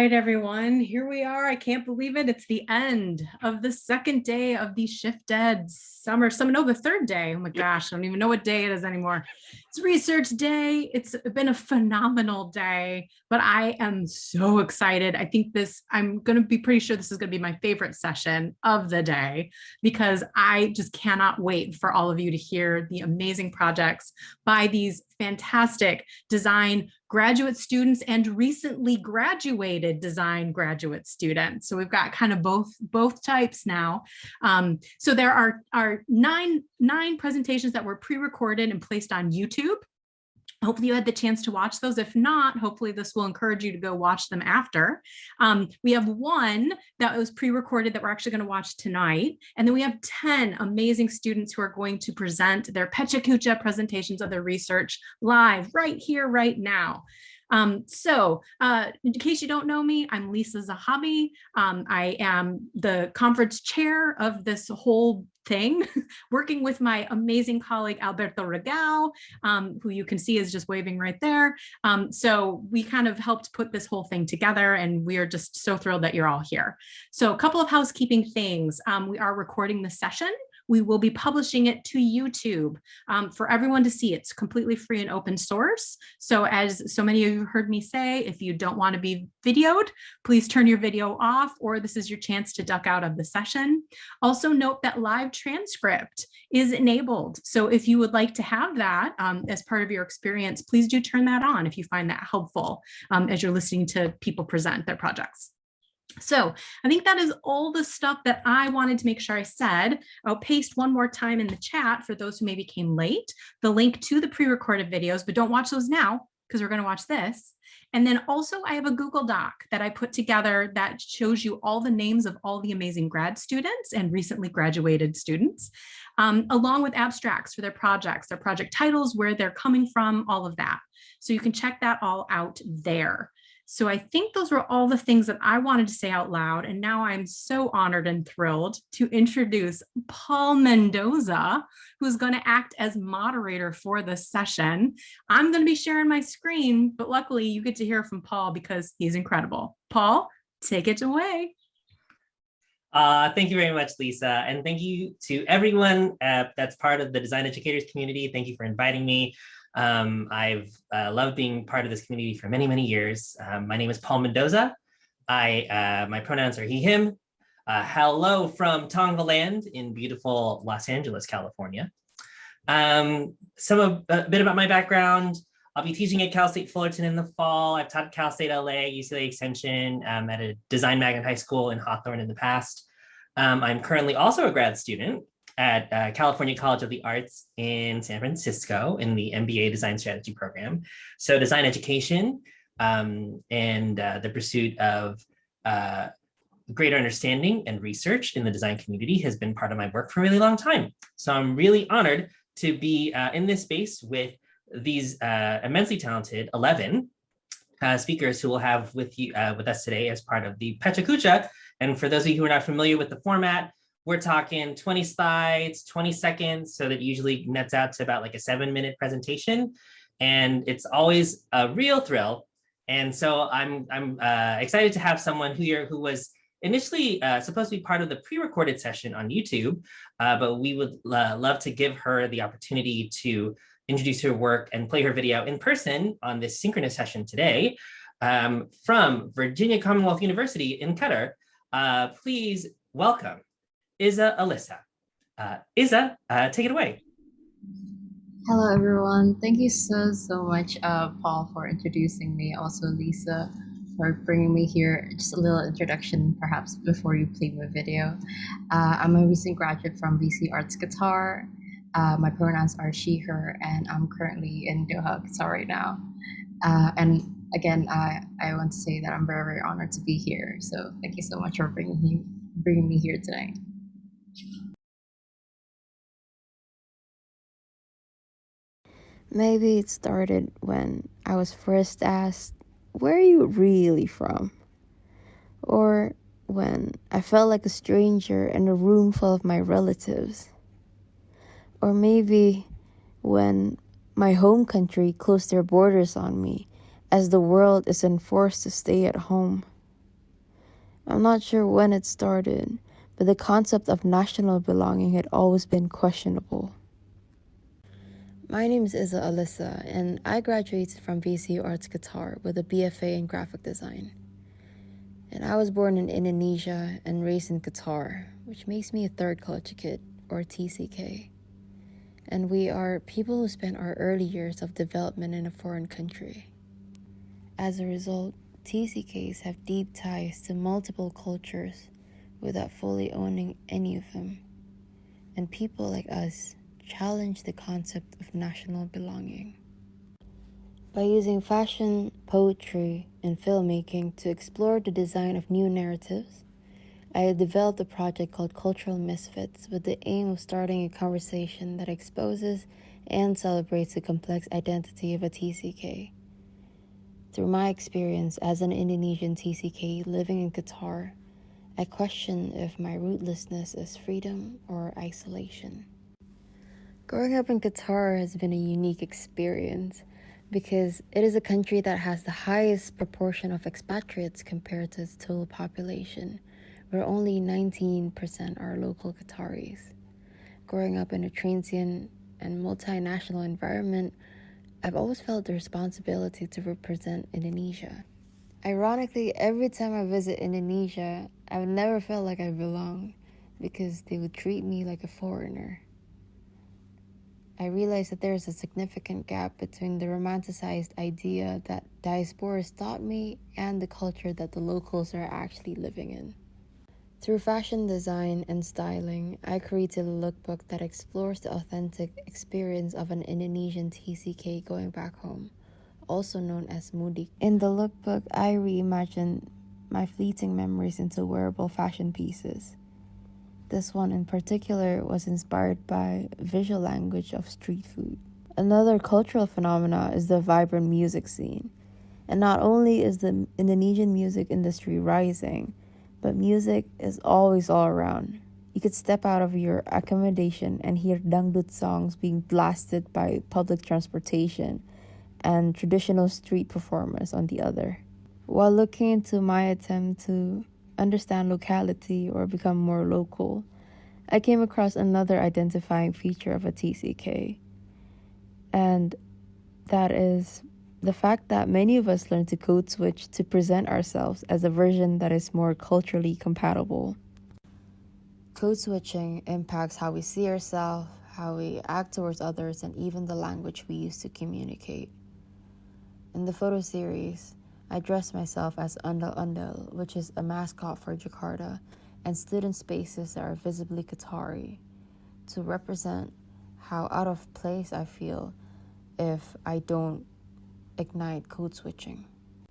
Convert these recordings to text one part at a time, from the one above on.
right, everyone, here we are. I can't believe it. It's the end of the second day of the ShiftED summer. No, the third day. Oh my gosh, I don't even know what day it is anymore. It's research day. It's been a phenomenal day, but I am so excited. I think I'm going to be pretty sure this is going to be my favorite session of the day because I just cannot wait for all of you to hear the amazing projects by these fantastic design graduate students and recently graduated design graduate students. So we've got kind of both types now. So there are nine presentations that were pre-recorded and placed on YouTube. Hopefully you had the chance to watch those. If not, hopefully this will encourage you to go watch them after. We have one that was pre-recorded that we're actually going to watch tonight. And then we have 10 amazing students who are going to present their Pecha Kucha presentations of their research live right here, right now. In case you don't know me, I'm Lisa Zahabi. I am the conference chair of this whole thing, working with my amazing colleague, Alberto Rachael, who you can see is just waving right there. So we kind of helped put this whole thing together, and we are just so thrilled that you're all here. So a couple of housekeeping things. We are recording the session. We will be publishing it to YouTube for everyone to see. It's completely free and open source. So as so many of you heard me say, if you don't want to be videoed, please turn your video off, or this is your chance to duck out of the session. Also note that live transcript is enabled. So if you would like to have that as part of your experience, please do turn that on if you find that helpful as you're listening to people present their projects. So I think that is all the stuff that I wanted to make sure I said. I'll paste one more time in the chat for those who maybe came late, the link to the pre-recorded videos, but don't watch those now because we're going to watch this. And then also I have a Google Doc that I put together that shows you all the names of all the amazing grad students and recently graduated students, along with abstracts for their projects, their project titles, where they're coming from, all of that. So you can check that all out there. So I think those were all the things that I wanted to say out loud. And now I'm so honored and thrilled to introduce Paul Mendoza, who's going to act as moderator for this session. I'm going to be sharing my screen, but luckily you get to hear from Paul because he's incredible. Paul, take it away. Thank you very much, Lisa. And thank you to everyone that's part of the design educators community. Thank you for inviting me. I've loved being part of this community for many, many years. My name is Paul Mendoza. My pronouns are he, him. Hello from Tongvaland in beautiful Los Angeles, California. A bit about my background. I'll be teaching at Cal State Fullerton in the fall. I've taught at Cal State LA, UCLA Extension, at a design magnet high school in Hawthorne in the past. I'm currently also a grad student at California College of the Arts in San Francisco in the MBA Design Strategy program. So design education and the pursuit of greater understanding and research in the design community has been part of my work for a really long time. So I'm really honored to be in this space with these immensely talented 11 speakers who we'll have with us today as part of the Pecha Kucha. And for those of you who are not familiar with the format, we're talking 20 slides, 20 seconds, so that usually nets out to about like a 7-minute presentation. And it's always a real thrill. And so I'm excited to have someone who was initially supposed to be part of the pre-recorded session on YouTube, but we would love to give her the opportunity to introduce her work and play her video in person on this synchronous session today from Virginia Commonwealth University in Qatar. Please welcome Izza Alyssa. Izza, take it away. Hello, everyone. Thank you so much, Paul, for introducing me. Also, Lisa, for bringing me here. Just a little introduction, perhaps, before you play my video. I'm a recent graduate from VC Arts Qatar. My pronouns are she, her, and I'm currently in Doha, Qatar right now. And again, I want to say that I'm very, very honored to be here. So thank you so much for bringing me here tonight. Maybe it started when I was first asked, "Where are you really from?" Or when I felt like a stranger in a room full of my relatives. Or maybe when my home country closed their borders on me as the world is enforced to stay at home. I'm not sure when it started, but the concept of national belonging had always been questionable. My name is Izza Alyssa, and I graduated from VCU Arts Qatar with a BFA in graphic design. And I was born in Indonesia and raised in Qatar, which makes me a third culture kid, or TCK. And we are people who spent our early years of development in a foreign country. As a result, TCKs have deep ties to multiple cultures without fully owning any of them. And people like us challenge the concept of national belonging. By using fashion, poetry, and filmmaking to explore the design of new narratives, I developed a project called Cultural Misfits with the aim of starting a conversation that exposes and celebrates the complex identity of a TCK. Through my experience as an Indonesian TCK living in Qatar, I question if my rootlessness is freedom or isolation. Growing up in Qatar has been a unique experience because it is a country that has the highest proportion of expatriates compared to its total population, where only 19% are local Qataris. Growing up in a transient and multinational environment, I've always felt the responsibility to represent Indonesia. Ironically, every time I visit Indonesia, I've never felt like I belong because they would treat me like a foreigner. I realized that there is a significant gap between the romanticized idea that diasporas taught me and the culture that the locals are actually living in. Through fashion design and styling, I created a lookbook that explores the authentic experience of an Indonesian TCK going back home, also known as mudik. In the lookbook, I reimagined my fleeting memories into wearable fashion pieces. This one in particular was inspired by visual language of street food. Another cultural phenomena is the vibrant music scene. And not only is the Indonesian music industry rising, but music is always all around. You could step out of your accommodation and hear dangdut songs being blasted by public transportation and traditional street performers on the other. While looking into my attempt to understand locality or become more local, I came across another identifying feature of a TCK, and that is the fact that many of us learn to code switch to present ourselves as a version that is more culturally compatible. Code switching impacts how we see ourselves, how we act towards others, and even the language we use to communicate. In the photo series, I dressed myself as Undal Undal, which is a mascot for Jakarta, and student spaces that are visibly Qatari, to represent how out of place I feel if I don't ignite code switching.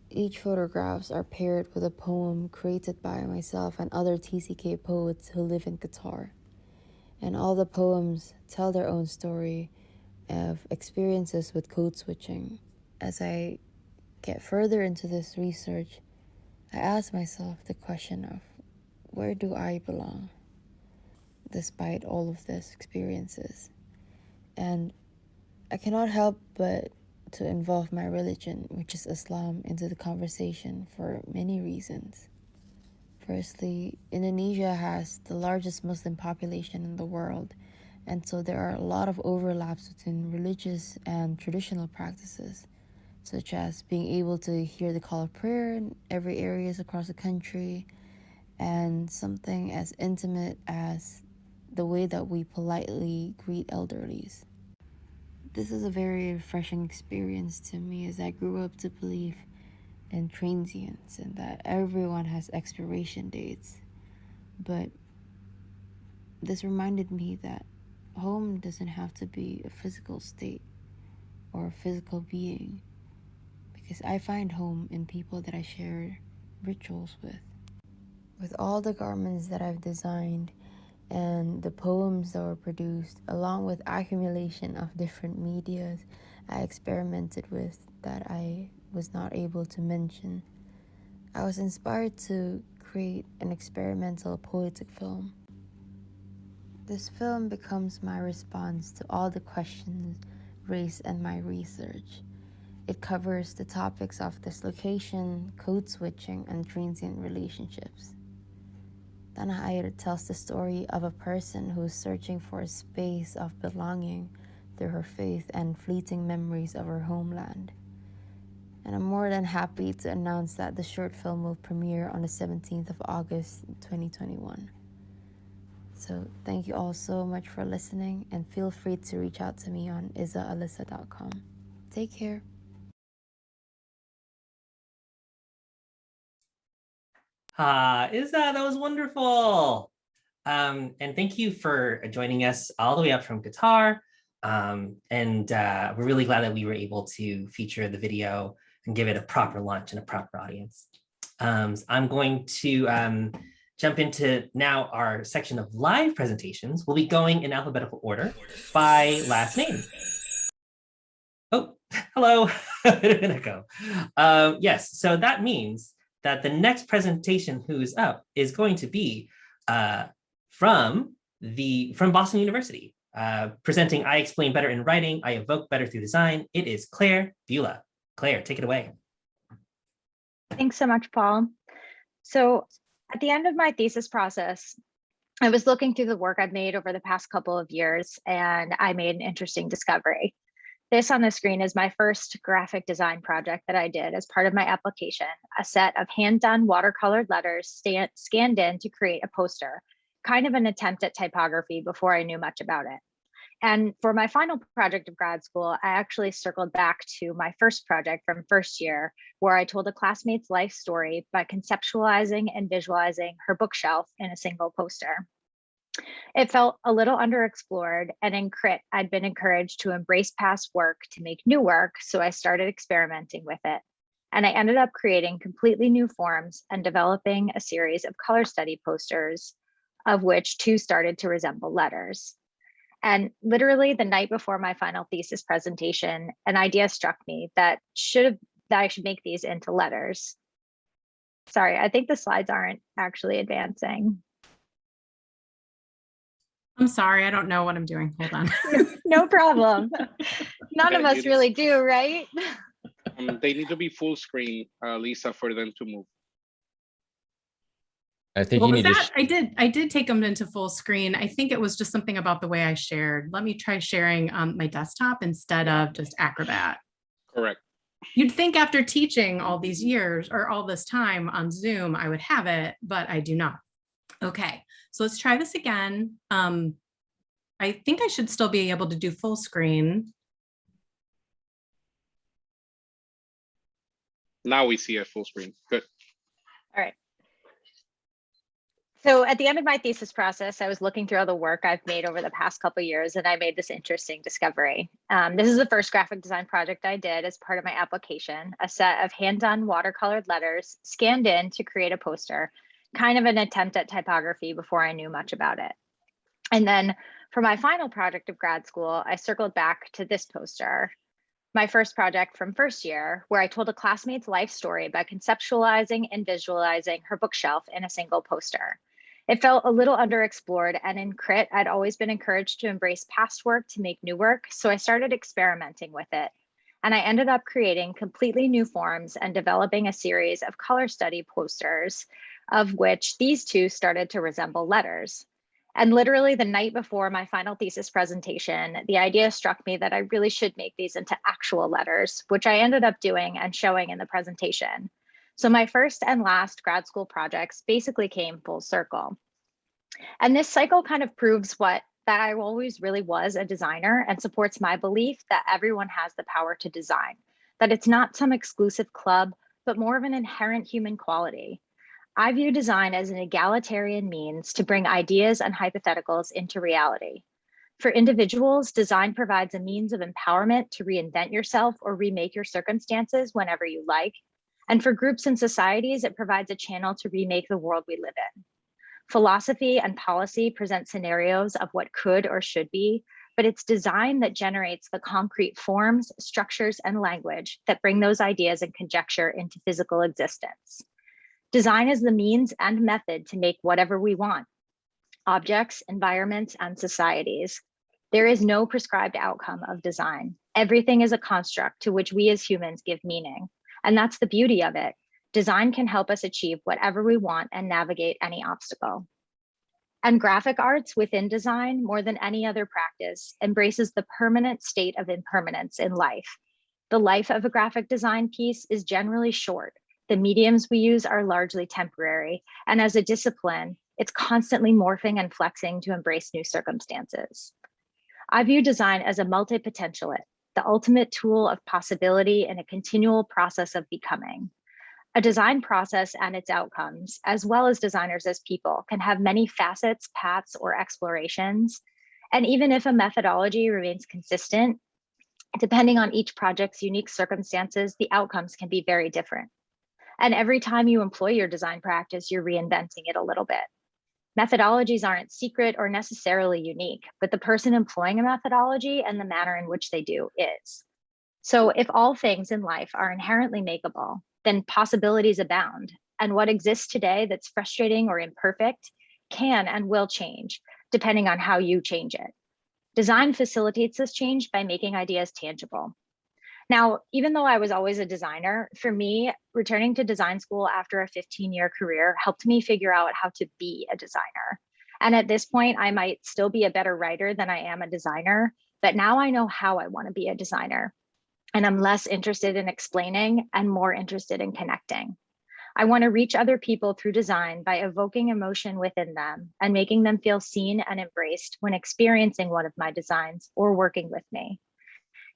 Each photographs are paired with a poem created by myself and other TCK poets who live in Qatar. And all the poems tell their own story of experiences with code switching. As I get further into this research, I ask myself the question of, where do I belong despite all of these experiences? And I cannot help but to involve my religion, which is Islam, into the conversation for many reasons. Firstly, Indonesia has the largest Muslim population in the world, and so there are a lot of overlaps between religious and traditional practices, such as being able to hear the call of prayer in every areas across the country, and something as intimate as the way that we politely greet elderlies. This is a very refreshing experience to me, as I grew up to believe in transience and that everyone has expiration dates. But this reminded me that home doesn't have to be a physical state or a physical being, because I find home in people that I share rituals with. With all the garments that I've designed and the poems that were produced, along with accumulation of different medias I experimented with that I was not able to mention, I was inspired to create an experimental poetic film. This film becomes my response to all the questions raised in my research. It covers the topics of dislocation, code switching, and transient relationships. Tanahayr tells the story of a person who is searching for a space of belonging through her faith and fleeting memories of her homeland. And I'm more than happy to announce that the short film will premiere on the 17th of August, 2021. So thank you all so much for listening, and feel free to reach out to me on izzaalyssa.com. Take care. Izza, that was wonderful. And thank you for joining us all the way up from Qatar. We're really glad that we were able to feature the video and give it a proper launch and a proper audience. I'm going to jump into now our section of live presentations. We'll be going in alphabetical order by last name. Oh, hello. Yes, so that means that the next presentation who's up is going to be from Boston University, presenting I Explain Better in Writing, I Evoke Better Through Design. It is Claire Bula. Claire, take it away. Thanks so much, Paul. So at the end of my thesis process, I was looking through the work I've made over the past couple of years, and I made an interesting discovery. This on the screen is my first graphic design project that I did as part of my application, a set of hand-done watercolored letters scanned in to create a poster, kind of an attempt at typography before I knew much about it. And for my final project of grad school, I actually circled back to my first project from first year, where I told a classmate's life story by conceptualizing and visualizing her bookshelf in a single poster. It felt a little underexplored, and in Crit, I'd been encouraged to embrace past work to make new work, so I started experimenting with it. And I ended up creating completely new forms and developing a series of color study posters, of which 2 started to resemble letters. And literally the night before my final thesis presentation, an idea struck me that I should make these into letters. Sorry, I think the slides aren't actually advancing. I'm sorry, I don't know what I'm doing. Hold on. No problem. None of us really do, right? They need to be full screen, Lisa, for them to move. I think What you was need that? I did take them into full screen. I think it was just something about the way I shared. Let me try sharing my desktop instead of just Acrobat. Correct. You'd think after teaching all these years or all this time on Zoom, I would have it, but I do not. Okay, so let's try this again. I think I should still be able to do full screen. Now we see a full screen. Good. All right. So at the end of my thesis process, I was looking through all the work I've made over the past couple of years, and I made this interesting discovery. This is the first graphic design project I did as part of my application, a set of hand-done watercolored letters scanned in to create a poster, kind of an attempt at typography before I knew much about it. And then for my final project of grad school, I circled back to this poster, my first project from first year, where I told a classmate's life story by conceptualizing and visualizing her bookshelf in a single poster. It felt a little underexplored, and in Crit, I'd always been encouraged to embrace past work to make new work, so I started experimenting with it. And I ended up creating completely new forms and developing a series of color study posters, of which these 2 started to resemble letters. And literally the night before my final thesis presentation, the idea struck me that I really should make these into actual letters, which I ended up doing and showing in the presentation. So my first and last grad school projects basically came full circle. And this cycle kind of proves that I always really was a designer, and supports my belief that everyone has the power to design, that it's not some exclusive club, but more of an inherent human quality. I view design as an egalitarian means to bring ideas and hypotheticals into reality. For individuals, design provides a means of empowerment to reinvent yourself or remake your circumstances whenever you like. And for groups and societies, it provides a channel to remake the world we live in. Philosophy and policy present scenarios of what could or should be, but it's design that generates the concrete forms, structures, and language that bring those ideas and conjecture into physical existence. Design is the means and method to make whatever we want: objects, environments, and societies. There is no prescribed outcome of design. Everything is a construct to which we as humans give meaning. And that's the beauty of it. Design can help us achieve whatever we want and navigate any obstacle. And graphic arts within design, more than any other practice, embraces the permanent state of impermanence in life. The life of a graphic design piece is generally short. The mediums we use are largely temporary. And as a discipline, it's constantly morphing and flexing to embrace new circumstances. I view design as a multi-potentialite, the ultimate tool of possibility in a continual process of becoming. A design process and its outcomes, as well as designers as people, can have many facets, paths, or explorations. And even if a methodology remains consistent, depending on each project's unique circumstances, the outcomes can be very different. And every time you employ your design practice, you're reinventing it a little bit. Methodologies aren't secret or necessarily unique, but the person employing a methodology and the manner in which they do is. So if all things in life are inherently makeable, then possibilities abound. And what exists today that's frustrating or imperfect can and will change, depending on how you change it. Design facilitates this change by making ideas tangible. Now, even though I was always a designer, for me, returning to design school after a 15-year career helped me figure out how to be a designer. And at this point, I might still be a better writer than I am a designer, but now I know how I want to be a designer. And I'm less interested in explaining and more interested in connecting. I want to reach other people through design by evoking emotion within them and making them feel seen and embraced when experiencing one of my designs or working with me.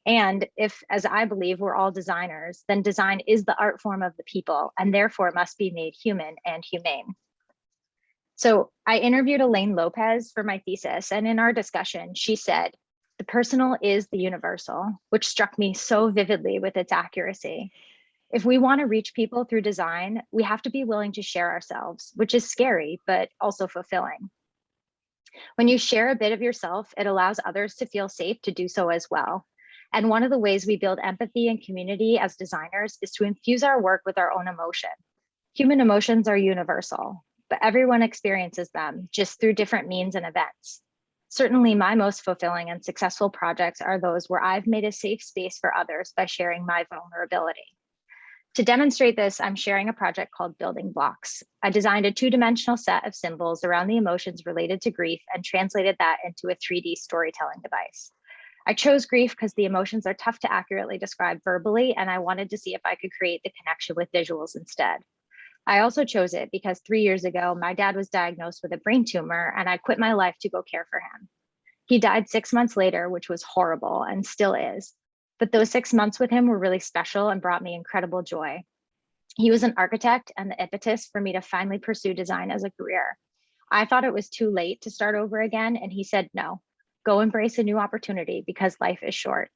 And if, as I believe, we're all designers, then design is the art form of the people and therefore must be made human and humane. So I interviewed Elaine Lopez for my thesis, and in our discussion, she said, "The personal is the universal," which struck me so vividly with its accuracy. If we want to reach people through design, we have to be willing to share ourselves, which is scary, but also fulfilling. When you share a bit of yourself, it allows others to feel safe to do so as well. And one of the ways we build empathy and community as designers is to infuse our work with our own emotion. Human emotions are universal, but everyone experiences them just through different means and events. Certainly, my most fulfilling and successful projects are those where I've made a safe space for others by sharing my vulnerability. To demonstrate this, I'm sharing a project called Building Blocks. I designed a two-dimensional set of symbols around the emotions related to grief and translated that into a 3D storytelling device. I chose grief because the emotions are tough to accurately describe verbally, and I wanted to see if I could create the connection with visuals instead. I also chose it because 3 years ago, my dad was diagnosed with a brain tumor, and I quit my life to go care for him. He died 6 months later, which was horrible and still is. But those 6 months with him were really special and brought me incredible joy. He was an architect and the impetus for me to finally pursue design as a career. I thought it was too late to start over again, and he said, no, go embrace a new opportunity because life is short.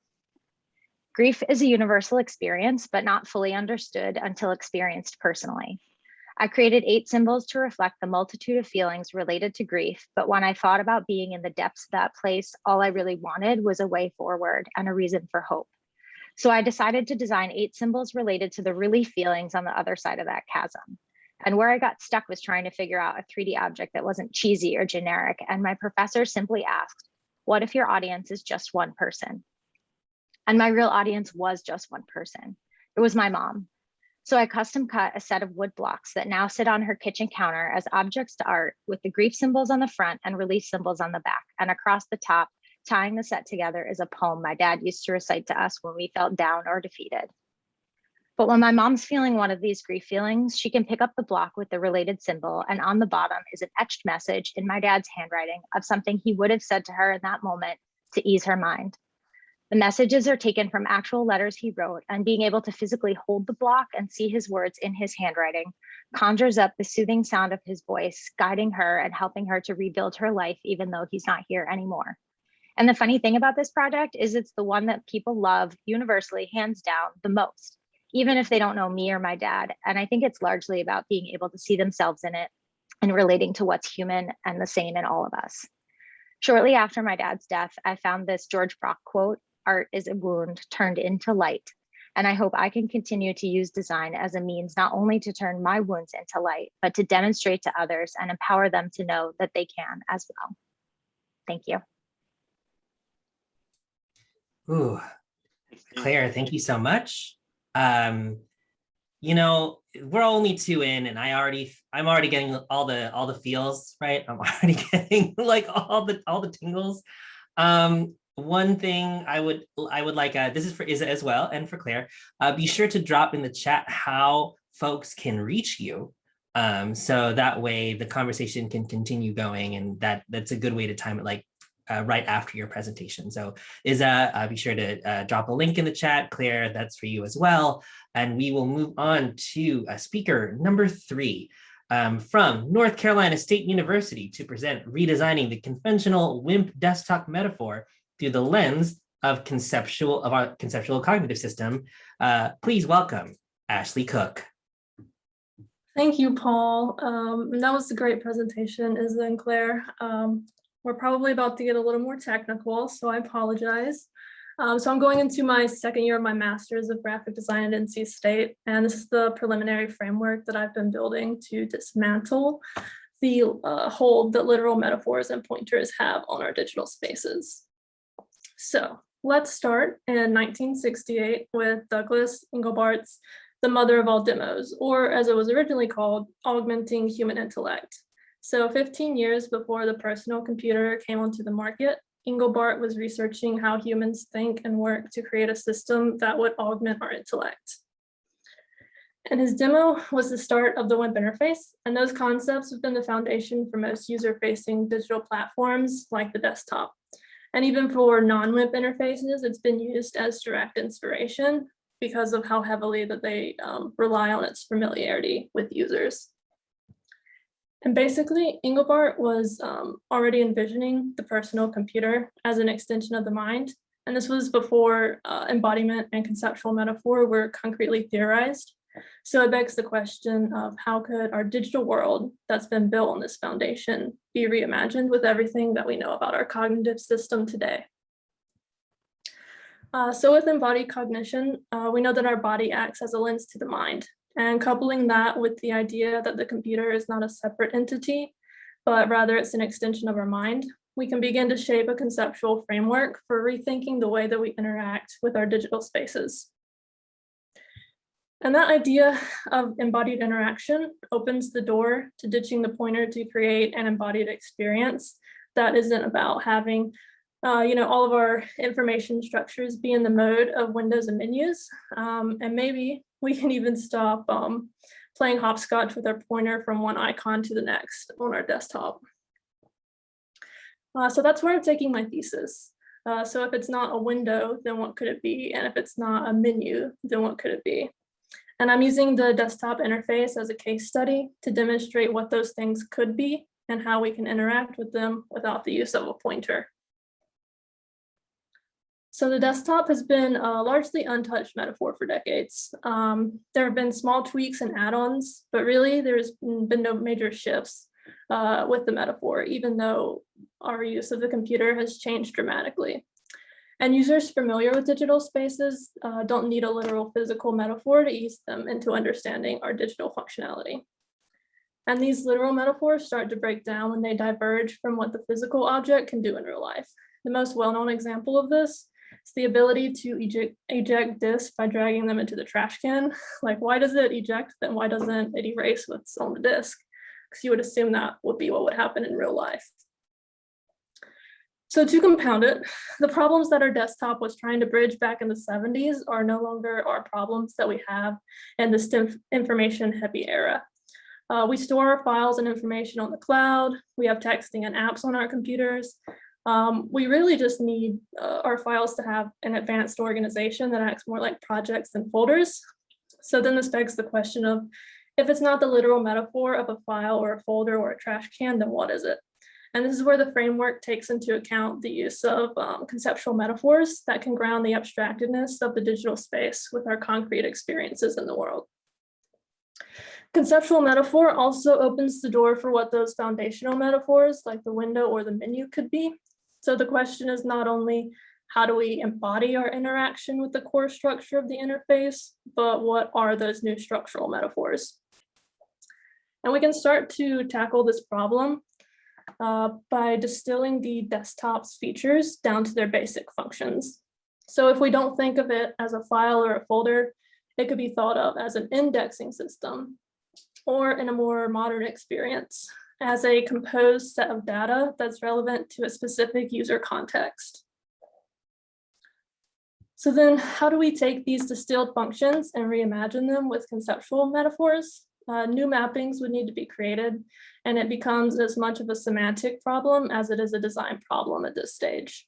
Grief is a universal experience, but not fully understood until experienced personally. I created 8 symbols to reflect the multitude of feelings related to grief, but when I thought about being in the depths of that place, all I really wanted was a way forward and a reason for hope. So I decided to design 8 symbols related to the relief feelings on the other side of that chasm. And where I got stuck was trying to figure out a 3D object that wasn't cheesy or generic, and my professor simply asked, what if your audience is just one person? And my real audience was just one person. It was my mom. So I custom cut a set of wood blocks that now sit on her kitchen counter as objects to art, with the grief symbols on the front and relief symbols on the back. And across the top, tying the set together, is a poem my dad used to recite to us when we felt down or defeated. But when my mom's feeling one of these grief feelings, she can pick up the block with the related symbol, and on the bottom is an etched message in my dad's handwriting of something he would have said to her in that moment to ease her mind. The messages are taken from actual letters he wrote, and being able to physically hold the block and see his words in his handwriting conjures up the soothing sound of his voice, guiding her and helping her to rebuild her life, even though he's not here anymore. And the funny thing about this project is it's the one that people love universally, hands down, the most, even if they don't know me or my dad. And I think it's largely about being able to see themselves in it and relating to what's human and the same in all of us. Shortly after my dad's death, I found this George Brock quote, "Art is a wound turned into light." And I hope I can continue to use design as a means not only to turn my wounds into light, but to demonstrate to others and empower them to know that they can as well. Thank you. Ooh, Claire, thank you so much. You know, we're only 2 in, and I'm already getting all the feels, right? I'm already getting like all the tingles. One thing I would like, this is for Izza as well, and for Claire, be sure to drop in the chat how folks can reach you. So that way the conversation can continue going, and that's a good way to time it, like right after your presentation. So Izza, be sure to drop a link in the chat. Claire, that's for you as well. And we will move on to speaker number 3 from North Carolina State University to present redesigning the conventional WIMP desktop metaphor through the lens of our conceptual cognitive system. Please welcome Ashley Cook. Thank you, Paul. That was a great presentation, Izza and Claire. We're probably about to get a little more technical, so I apologize. So I'm going into my 2nd year of my master's of graphic design at NC State, and this is the preliminary framework that I've been building to dismantle the hold that literal metaphors and pointers have on our digital spaces. So let's start in 1968 with Douglas Engelbart's The Mother of All Demos, or as it was originally called, Augmenting Human Intellect. So 15 years before the personal computer came onto the market, Engelbart was researching how humans think and work to create a system that would augment our intellect. And his demo was the start of the WIMP interface, and those concepts have been the foundation for most user-facing digital platforms like the desktop. And even for non-WIMP interfaces, it's been used as direct inspiration because of how heavily that they rely on its familiarity with users. And basically, Engelbart was already envisioning the personal computer as an extension of the mind. And this was before embodiment and conceptual metaphor were concretely theorized. So it begs the question of how could our digital world that's been built on this foundation be reimagined with everything that we know about our cognitive system today? So with embodied cognition, we know that our body acts as a lens to the mind. And coupling that with the idea that the computer is not a separate entity, but rather it's an extension of our mind, we can begin to shape a conceptual framework for rethinking the way that we interact with our digital spaces. And that idea of embodied interaction opens the door to ditching the pointer to create an embodied experience that isn't about having all of our information structures be in the mode of windows and menus. And maybe we can even stop playing hopscotch with our pointer from one icon to the next on our desktop. So that's where I'm taking my thesis. So if it's not a window, then what could it be? And if it's not a menu, then what could it be? And I'm using the desktop interface as a case study to demonstrate what those things could be and how we can interact with them without the use of a pointer. So the desktop has been a largely untouched metaphor for decades. There have been small tweaks and add-ons, but really there's been no major shifts with the metaphor, even though our use of the computer has changed dramatically. And users familiar with digital spaces don't need a literal physical metaphor to ease them into understanding our digital functionality. And these literal metaphors start to break down when they diverge from what the physical object can do in real life. The most well-known example of this is the ability to eject disks by dragging them into the trash can. Like, why does it eject, then why doesn't it erase what's on the disk? Because you would assume that would be what would happen in real life. So to compound it, the problems that our desktop was trying to bridge back in the 70s are no longer our problems that we have in this information-heavy era. We store our files and information on the cloud. We have texting and apps on our computers. We really just need our files to have an advanced organization that acts more like projects than folders. So then this begs the question of, if it's not the literal metaphor of a file or a folder or a trash can, then what is it? And this is where the framework takes into account the use of conceptual metaphors that can ground the abstractedness of the digital space with our concrete experiences in the world. Conceptual metaphor also opens the door for what those foundational metaphors like the window or the menu could be. So the question is not only how do we embody our interaction with the core structure of the interface, but what are those new structural metaphors? And we can start to tackle this problem by distilling the desktop's features down to their basic functions. So if we don't think of it as a file or a folder, it could be thought of as an indexing system, or in a more modern experience, as a composed set of data that's relevant to a specific user context. So then how do we take these distilled functions and reimagine them with conceptual metaphors? New mappings would need to be created, and it becomes as much of a semantic problem as it is a design problem at this stage,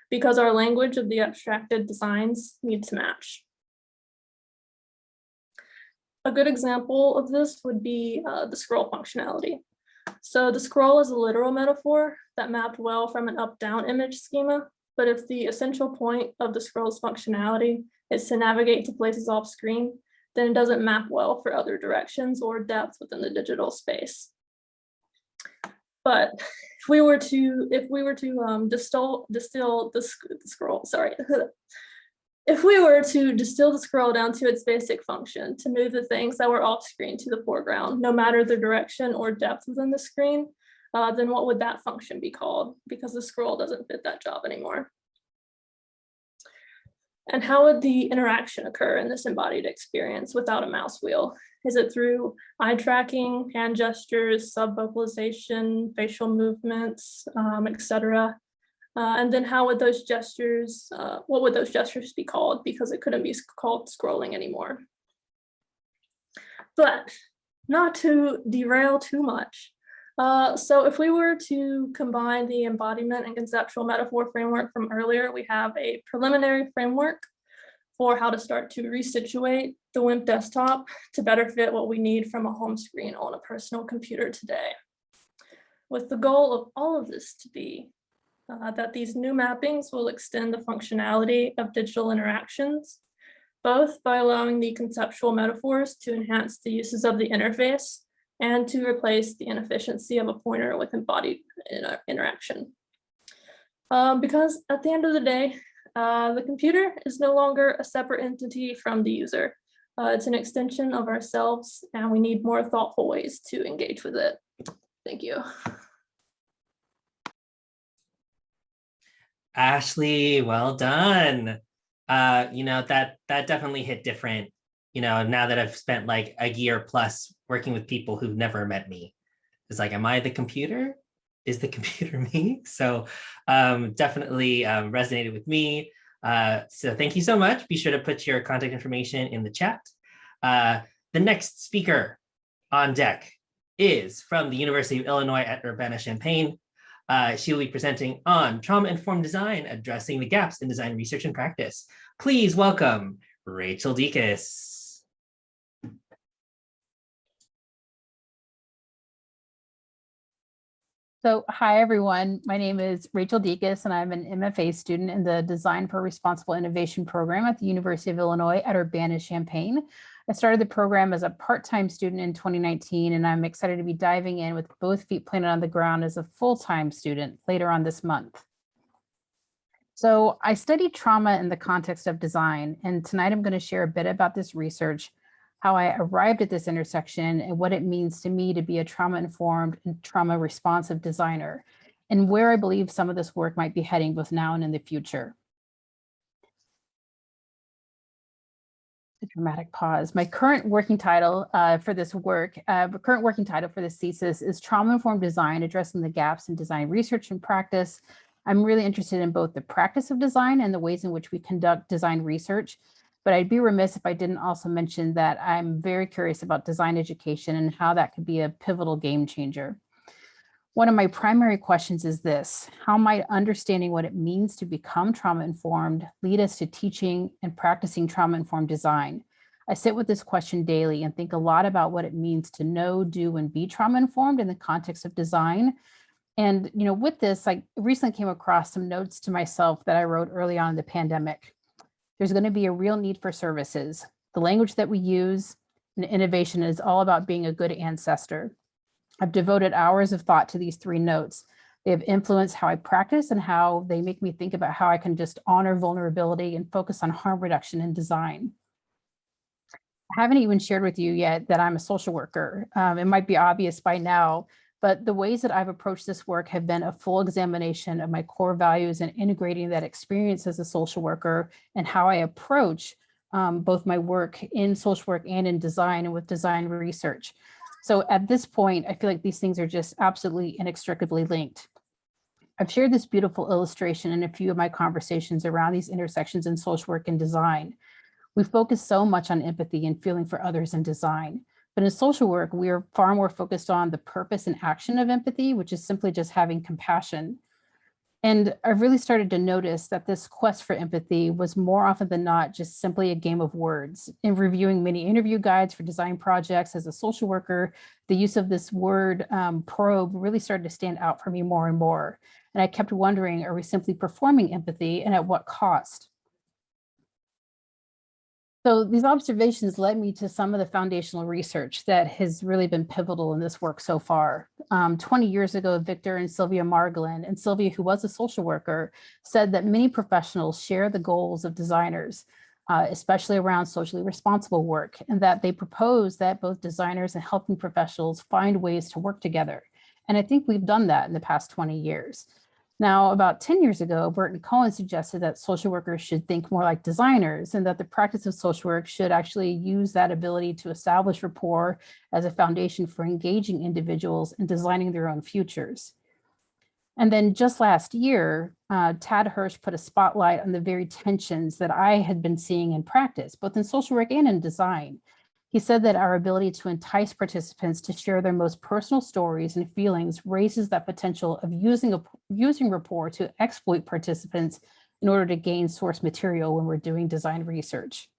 because our language of the abstracted designs need to match. A good example of this would be the scroll functionality. So the scroll is a literal metaphor that mapped well from an up-down image schema, but if the essential point of the scroll's functionality is to navigate to places off screen, then it doesn't map well for other directions or depth within the digital space. But if we were to distill the scroll, sorry. If we were to distill the scroll down to its basic function to move the things that were off screen to the foreground, no matter the direction or depth within the screen, then what would that function be called? Because the scroll doesn't fit that job anymore. And how would the interaction occur in this embodied experience without a mouse wheel? Is it through eye tracking, hand gestures, sub-vocalization, facial movements, etc.? And then how would those gestures, what would those gestures be called? Because it couldn't be called scrolling anymore. But not to derail too much. So if we were to combine the embodiment and conceptual metaphor framework from earlier, we have a preliminary framework for how to start to resituate the WIMP desktop to better fit what we need from a home screen on a personal computer today. With the goal of all of this to be that these new mappings will extend the functionality of digital interactions, both by allowing the conceptual metaphors to enhance the uses of the interface and to replace the inefficiency of a pointer with embodied interaction. Because at the end of the day, the computer is no longer a separate entity from the user. It's an extension of ourselves, and we need more thoughtful ways to engage with it. Thank you. Ashley, well done. That definitely hit different. Now that I've spent like a year plus working with people who've never met me, it's like, am I the computer? Is the computer me? So definitely resonated with me. So thank you so much. Be sure to put your contact information in the chat. The next speaker on deck is from the University of Illinois at Urbana-Champaign. She will be presenting on trauma-informed design, addressing the gaps in design research and practice. Please welcome Rachael Diekas. So hi, everyone. My name is Rachael Diekas, and I'm an MFA student in the Design for Responsible Innovation program at the University of Illinois at Urbana-Champaign. I started the program as a part-time student in 2019, and I'm excited to be diving in with both feet planted on the ground as a full-time student later on this month. So I studied trauma in the context of design, and tonight I'm going to share a bit about this research, how I arrived at this intersection, and what it means to me to be a trauma-informed and trauma-responsive designer, and where I believe some of this work might be heading both now and in the future. A dramatic pause. My current working title for this thesis is Trauma-Informed Design, Addressing the Gaps in Design Research and Practice. I'm really interested in both the practice of design and the ways in which we conduct design research. But I'd be remiss if I didn't also mention that I'm very curious about design education and how that could be a pivotal game changer. One of my primary questions is this: how might understanding what it means to become trauma-informed lead us to teaching and practicing trauma-informed design? I sit with this question daily and think a lot about what it means to know, do, and be trauma-informed in the context of design. And with this, I recently came across some notes to myself that I wrote early on in the pandemic. There's going to be a real need for services. The language that we use in innovation is all about being a good ancestor. I've devoted hours of thought to these 3 notes. They have influenced how I practice and how they make me think about how I can just honor vulnerability and focus on harm reduction in design. I haven't even shared with you yet that I'm a social worker. It might be obvious by now, but the ways that I've approached this work have been a full examination of my core values and integrating that experience as a social worker and how I approach both my work in social work and in design and with design research. So at this point, I feel like these things are just absolutely inextricably linked. I've shared this beautiful illustration in a few of my conversations around these intersections in social work and design. We focus so much on empathy and feeling for others in design, but in social work, we are far more focused on the purpose and action of empathy, which is simply just having compassion. And I've really started to notice that this quest for empathy was more often than not just simply a game of words. In reviewing many interview guides for design projects as a social worker, the use of this word probe really started to stand out for me more and more. And I kept wondering, are we simply performing empathy, and at what cost? So these observations led me to some of the foundational research that has really been pivotal in this work so far. 20 years ago, Victor and Sylvia Margolin, and Sylvia, who was a social worker, said that many professionals share the goals of designers, especially around socially responsible work, and that they propose that both designers and helping professionals find ways to work together. And I think we've done that in the past 20 years. Now, about 10 years ago, Burton Cohen suggested that social workers should think more like designers, and that the practice of social work should actually use that ability to establish rapport as a foundation for engaging individuals and designing their own futures. And then just last year, Tad Hirsch put a spotlight on the very tensions that I had been seeing in practice, both in social work and in design. He said that our ability to entice participants to share their most personal stories and feelings raises that potential of using rapport to exploit participants in order to gain source material when we're doing design research.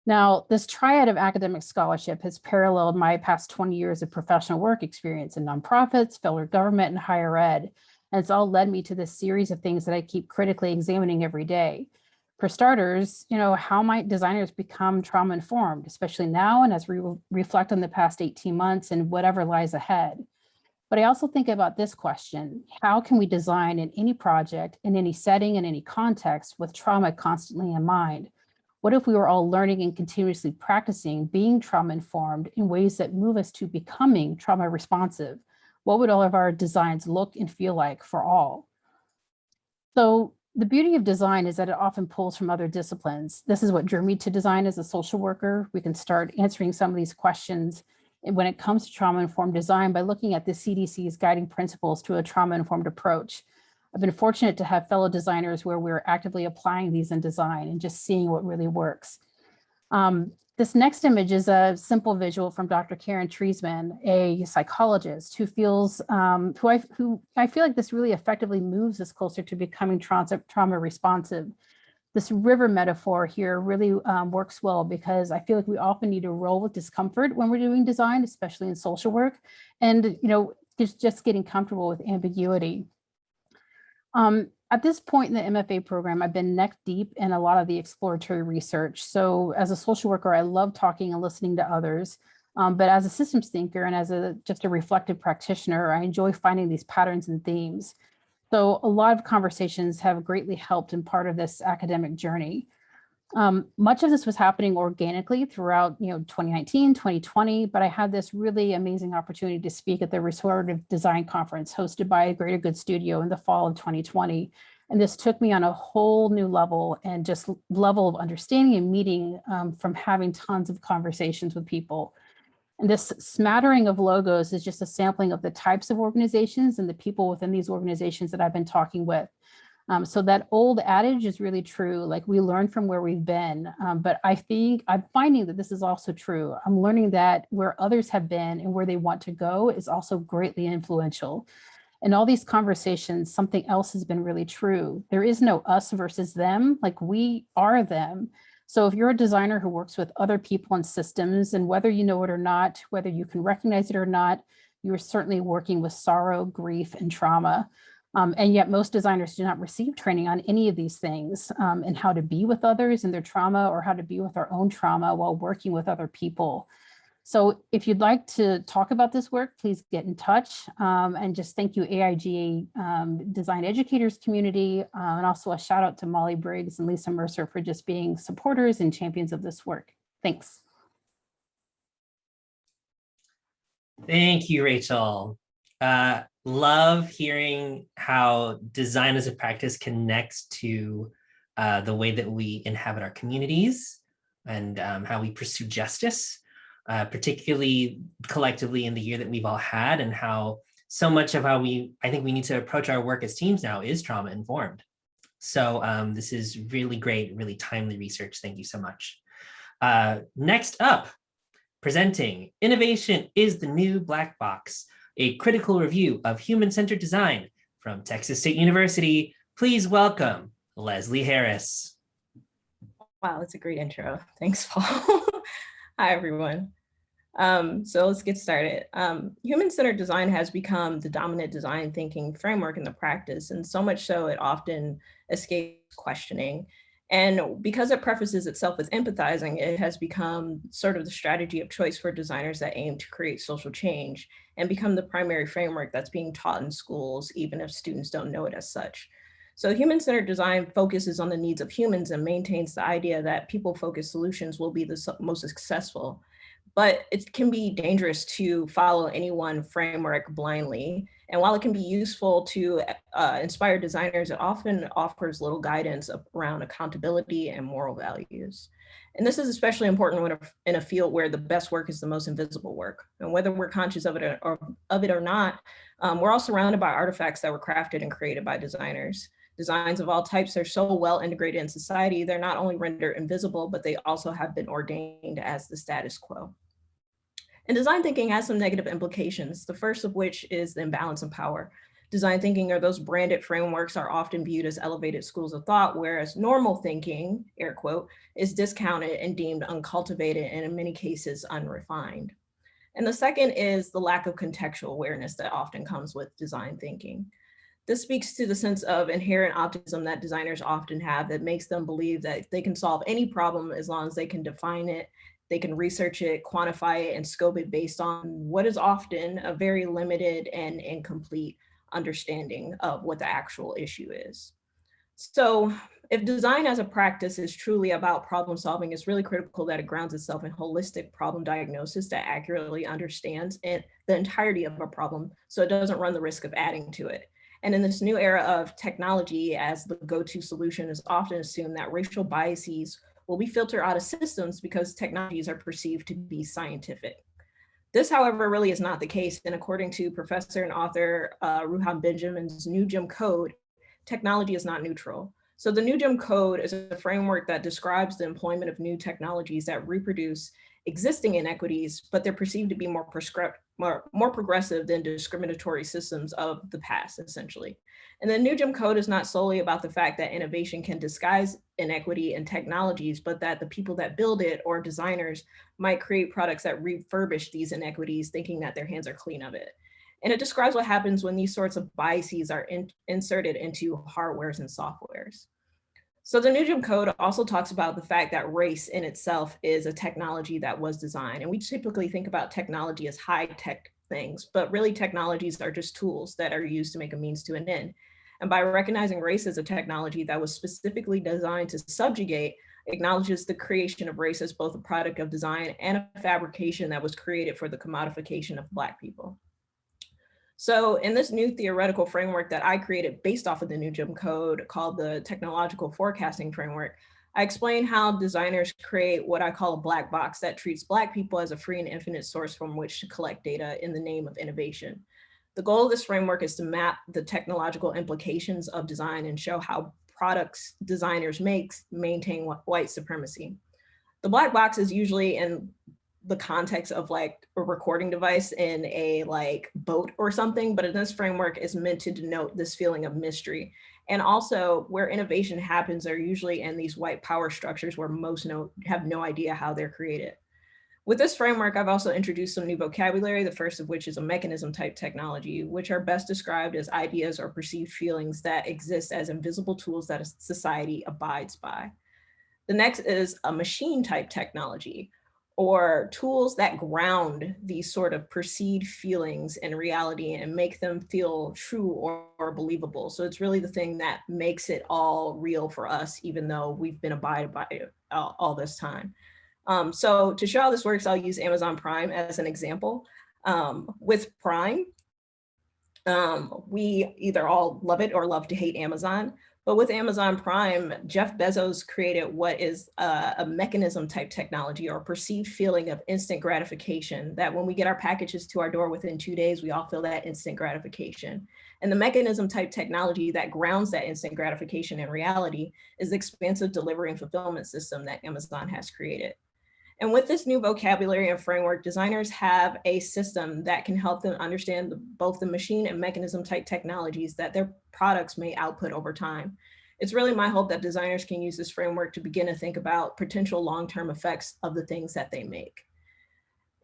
Now, this triad of academic scholarship has paralleled my past 20 years of professional work experience in nonprofits, federal government, and higher ed. And it's all led me to this series of things that I keep critically examining every day. For starters, how might designers become trauma informed, especially now and as we reflect on the past 18 months and whatever lies ahead? But I also think about this question: how can we design in any project, in any setting, in any context, with trauma constantly in mind? What if we were all learning and continuously practicing being trauma informed in ways that move us to becoming trauma responsive? What would all of our designs look and feel like for all? So the beauty of design is that it often pulls from other disciplines. This is what drew me to design as a social worker. We can start answering some of these questions when it comes to trauma-informed design by looking at the CDC's guiding principles to a trauma-informed approach. I've been fortunate to have fellow designers where we're actively applying these in design and just seeing what really works. This next image is a simple visual from Dr. Karen Treisman, a psychologist who feels, who I feel like this really effectively moves us closer to becoming trauma responsive. This river metaphor here really works well because I feel like we often need to roll with discomfort when we're doing design, especially in social work, and just getting comfortable with ambiguity. At this point in the MFA program, I've been neck deep in a lot of the exploratory research. So as a social worker, I love talking and listening to others. But as a systems thinker and as just a reflective practitioner, I enjoy finding these patterns and themes. So a lot of conversations have greatly helped in part of this academic journey. Much of this was happening organically throughout 2019, 2020, but I had this really amazing opportunity to speak at the Restorative Design Conference hosted by Greater Good Studio in the fall of 2020. And this took me on a whole new level and just level of understanding and meeting from having tons of conversations with people. And this smattering of logos is just a sampling of the types of organizations and the people within these organizations that I've been talking with. So that old adage is really true, like we learn from where we've been, but I think I'm finding that this is also true. I'm learning that where others have been and where they want to go is also greatly influential. In all these conversations, something else has been really true. There is no us versus them, like we are them. So if you're a designer who works with other people and systems, and whether you know it or not, whether you can recognize it or not, you are certainly working with sorrow, grief, and trauma. And yet most designers do not receive training on any of these things and how to be with others and their trauma or how to be with our own trauma while working with other people. So if you'd like to talk about this work, please get in touch. And just thank you, AIGA Design Educators community, and also a shout out to Molly Briggs and Lisa Mercer for just being supporters and champions of this work. Thanks. Thank you, Rachael. Love hearing how design as a practice connects to the way that we inhabit our communities and how we pursue justice, particularly collectively in the year that we've all had, and how so much of how I think we need to approach our work as teams now is trauma informed. So this is really great, really timely research. Thank you so much. Next up, presenting Innovation is the New Black Box, a critical review of human-centered design from Texas State University. Please welcome Leslie Harris. Wow, that's a great intro. Thanks, Paul. Hi, everyone. So let's get started. Human-centered design has become the dominant design thinking framework in the practice, and so much so it often escapes questioning. And because it prefaces itself with empathizing, it has become sort of the strategy of choice for designers that aim to create social change and become the primary framework that's being taught in schools, even if students don't know it as such. So human-centered design focuses on the needs of humans and maintains the idea that people-focused solutions will be the most successful. But it can be dangerous to follow any one framework blindly. And while it can be useful to inspire designers, it often offers little guidance around accountability and moral values. And this is especially important when in a field where the best work is the most invisible work. And whether we're conscious of it or not, we're all surrounded by artifacts that were crafted and created by designers. Designs of all types are so well integrated in society, they're not only rendered invisible, but they also have been ordained as the status quo. And design thinking has some negative implications, the first of which is the imbalance of power. Design thinking, or those branded frameworks, are often viewed as elevated schools of thought, whereas normal thinking, air quote, is discounted and deemed uncultivated and in many cases unrefined. And the second is the lack of contextual awareness that often comes with design thinking. This speaks to the sense of inherent optimism that designers often have that makes them believe that they can solve any problem as long as they can define it, they can research it, quantify it, and scope it based on what is often a very limited and incomplete understanding of what the actual issue is. So if design as a practice is truly about problem solving, it's really critical that it grounds itself in holistic problem diagnosis that accurately understands the entirety of a problem so it doesn't run the risk of adding to it. And in this new era of technology as the go-to solution, is often assumed that racial biases will be filtered out of systems because technologies are perceived to be scientific. This, however, really is not the case. And according to professor and author Ruhan Benjamin's New Jim Code, technology is not neutral. So the New Jim Code is a framework that describes the employment of new technologies that reproduce existing inequities, but they're perceived to be more progressive than discriminatory systems of the past, essentially. And the New Jim Code is not solely about the fact that innovation can disguise inequity in technologies, but that the people that build it, or designers, might create products that refurbish these inequities, thinking that their hands are clean of it. And it describes what happens when these sorts of biases are inserted into hardwares and softwares. So the New Jim Code also talks about the fact that race in itself is a technology that was designed. And we typically think about technology as high-tech things, but really technologies are just tools that are used to make a means to an end. And by recognizing race as a technology that was specifically designed to subjugate, acknowledges the creation of race as both a product of design and a fabrication that was created for the commodification of Black people. So in this new theoretical framework that I created based off of the New Jim Code called the Technological Forecasting Framework, I explain how designers create what I call a black box that treats Black people as a free and infinite source from which to collect data in the name of innovation. The goal of this framework is to map the technological implications of design and show how products designers make maintain white supremacy. The black box is usually in the context of like a recording device in a like boat or something, but in this framework is meant to denote this feeling of mystery. And also where innovation happens are usually in these white power structures where most have no idea how they're created. With this framework, I've also introduced some new vocabulary, the first of which is a mechanism type technology, which are best described as ideas or perceived feelings that exist as invisible tools that a society abides by. The next is a machine type technology, or tools that ground these sort of perceived feelings in reality and make them feel true or believable. So it's really the thing that makes it all real for us, even though we've been abided by it all this time. So to show how this works, I'll use Amazon Prime as an example. With Prime, we either all love it or love to hate Amazon. But with Amazon Prime, Jeff Bezos created what is a mechanism type technology or perceived feeling of instant gratification, that when we get our packages to our door within 2 days, we all feel that instant gratification. And the mechanism type technology that grounds that instant gratification in reality is the expansive delivery and fulfillment system that Amazon has created. And with this new vocabulary and framework, designers have a system that can help them understand both the machine and mechanism type technologies that their products may output over time. It's really my hope that designers can use this framework to begin to think about potential long-term effects of the things that they make.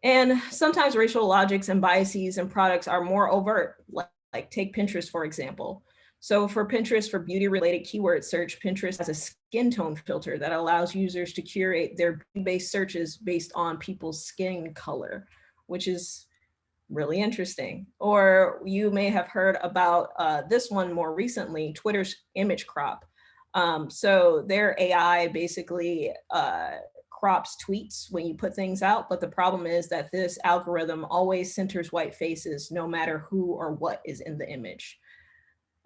And sometimes racial logics and biases in products are more overt, like take Pinterest, for example. So for Pinterest, for beauty-related keyword search, Pinterest has a skin tone filter that allows users to curate their beauty-based searches based on people's skin color, which is really interesting. Or you may have heard about this one more recently, Twitter's image crop. So their AI basically crops tweets when you put things out, but the problem is that this algorithm always centers white faces no matter who or what is in the image.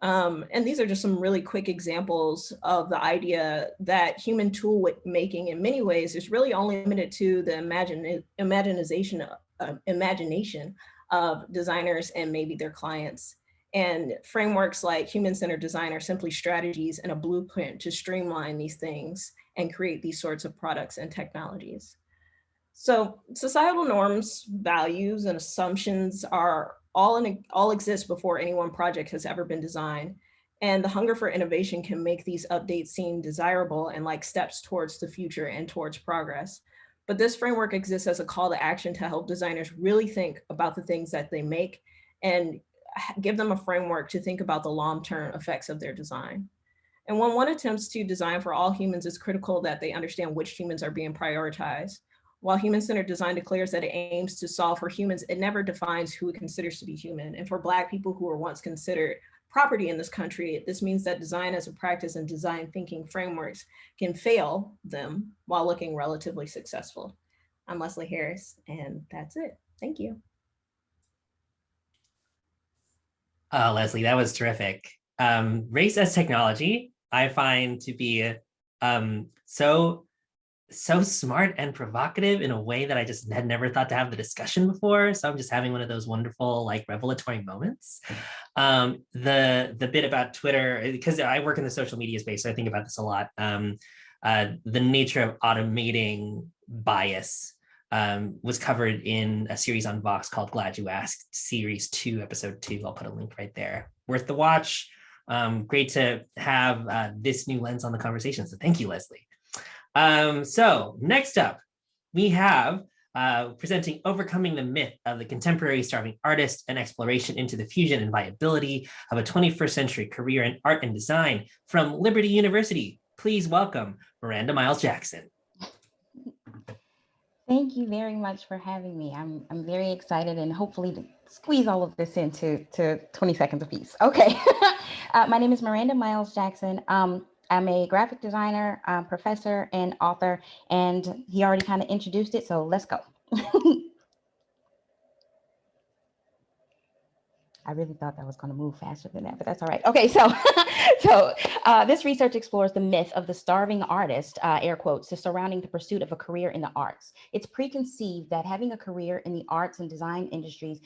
And these are just some really quick examples of the idea that human tool making in many ways is really only limited to the imagination of designers and maybe their clients. And frameworks like human-centered design are simply strategies and a blueprint to streamline these things and create these sorts of products and technologies. So societal norms, values, and assumptions are all exist before any one project has ever been designed. And the hunger for innovation can make these updates seem desirable and like steps towards the future and towards progress. But this framework exists as a call to action to help designers really think about the things that they make and give them a framework to think about the long-term effects of their design. And when one attempts to design for all humans, it's critical that they understand which humans are being prioritized. While human-centered design declares that it aims to solve for humans, it never defines who it considers to be human. And for Black people who were once considered property in this country, this means that design as a practice and design thinking frameworks can fail them while looking relatively successful. I'm Leslie Harris, and that's it. Thank you. Leslie, that was terrific. Race as technology, I find to be so smart and provocative in a way that I just had never thought to have the discussion before. So I'm just having one of those wonderful, like, revelatory moments. The bit about Twitter, because I work in the social media space, so I think about this a lot. The nature of automating bias was covered in a series on Vox called Glad You Asked, Series 2, Episode 2. I'll put a link right there. Worth the watch. Great to have this new lens on the conversation. So thank you, Leslie. So next up, we have presenting Overcoming the Myth of the Contemporary Starving Artist, an exploration into the fusion and viability of a 21st century career in art and design from Liberty University. Please welcome Miranda Myles Jackson. Thank you very much for having me. I'm very excited and hopefully to squeeze all of this into 20 seconds apiece. Okay. My name is Miranda Myles Jackson. I'm a graphic designer, professor, and author, and he already kind of introduced it, so let's go. I really thought that was going to move faster than that, but that's all right. Okay, so this research explores the myth of the starving artist, air quotes, surrounding the pursuit of a career in the arts. It's preconceived that having a career in the arts and design industries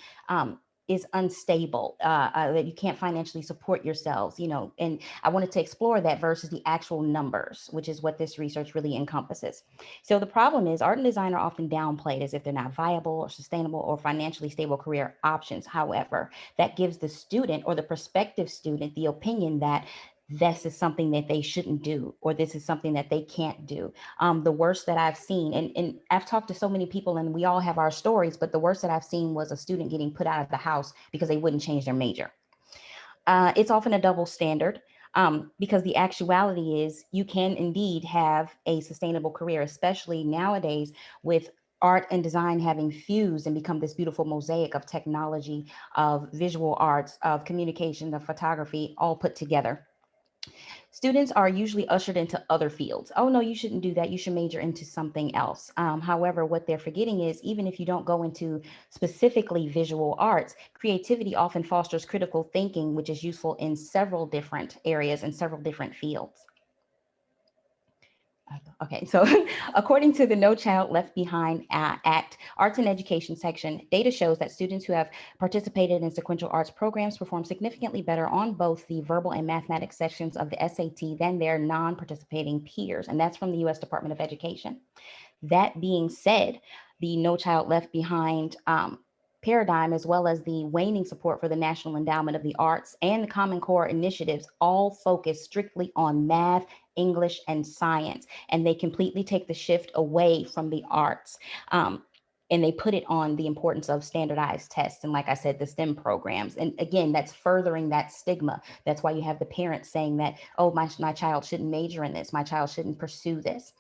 is unstable, that you can't financially support yourselves, you know, and I wanted to explore that versus the actual numbers, which is what this research really encompasses. So the problem is art and design are often downplayed as if they're not viable or sustainable or financially stable career options. However, that gives the student or the prospective student the opinion that this is something that they shouldn't do, or this is something that they can't do. The worst that I've seen, and I've talked to so many people and we all have our stories, but the worst that I've seen was a student getting put out of the house because they wouldn't change their major. It's often a double standard because the actuality is you can indeed have a sustainable career, especially nowadays with art and design having fused and become this beautiful mosaic of technology, of visual arts, of communication, of photography, all put together. students are usually ushered into other fields. Oh, no, you shouldn't do that. You should major into something else. However, what they're forgetting is even if you don't go into specifically visual arts, creativity often fosters critical thinking, which is useful in several different areas and several different fields. Okay, so according to the No Child Left Behind Act, Arts and Education section, data shows that students who have participated in sequential arts programs perform significantly better on both the verbal and mathematics sections of the SAT than their non-participating peers, and that's from the U.S. Department of Education. That being said, the No Child Left Behind paradigm, as well as the waning support for the National Endowment of the Arts and the Common Core initiatives, all focus strictly on math, English, and science, and they completely take the shift away from the arts. And they put it on the importance of standardized tests. And like I said, the STEM programs. And again, that's furthering that stigma. That's why you have the parents saying that, oh, my child shouldn't major in this. My child shouldn't pursue this.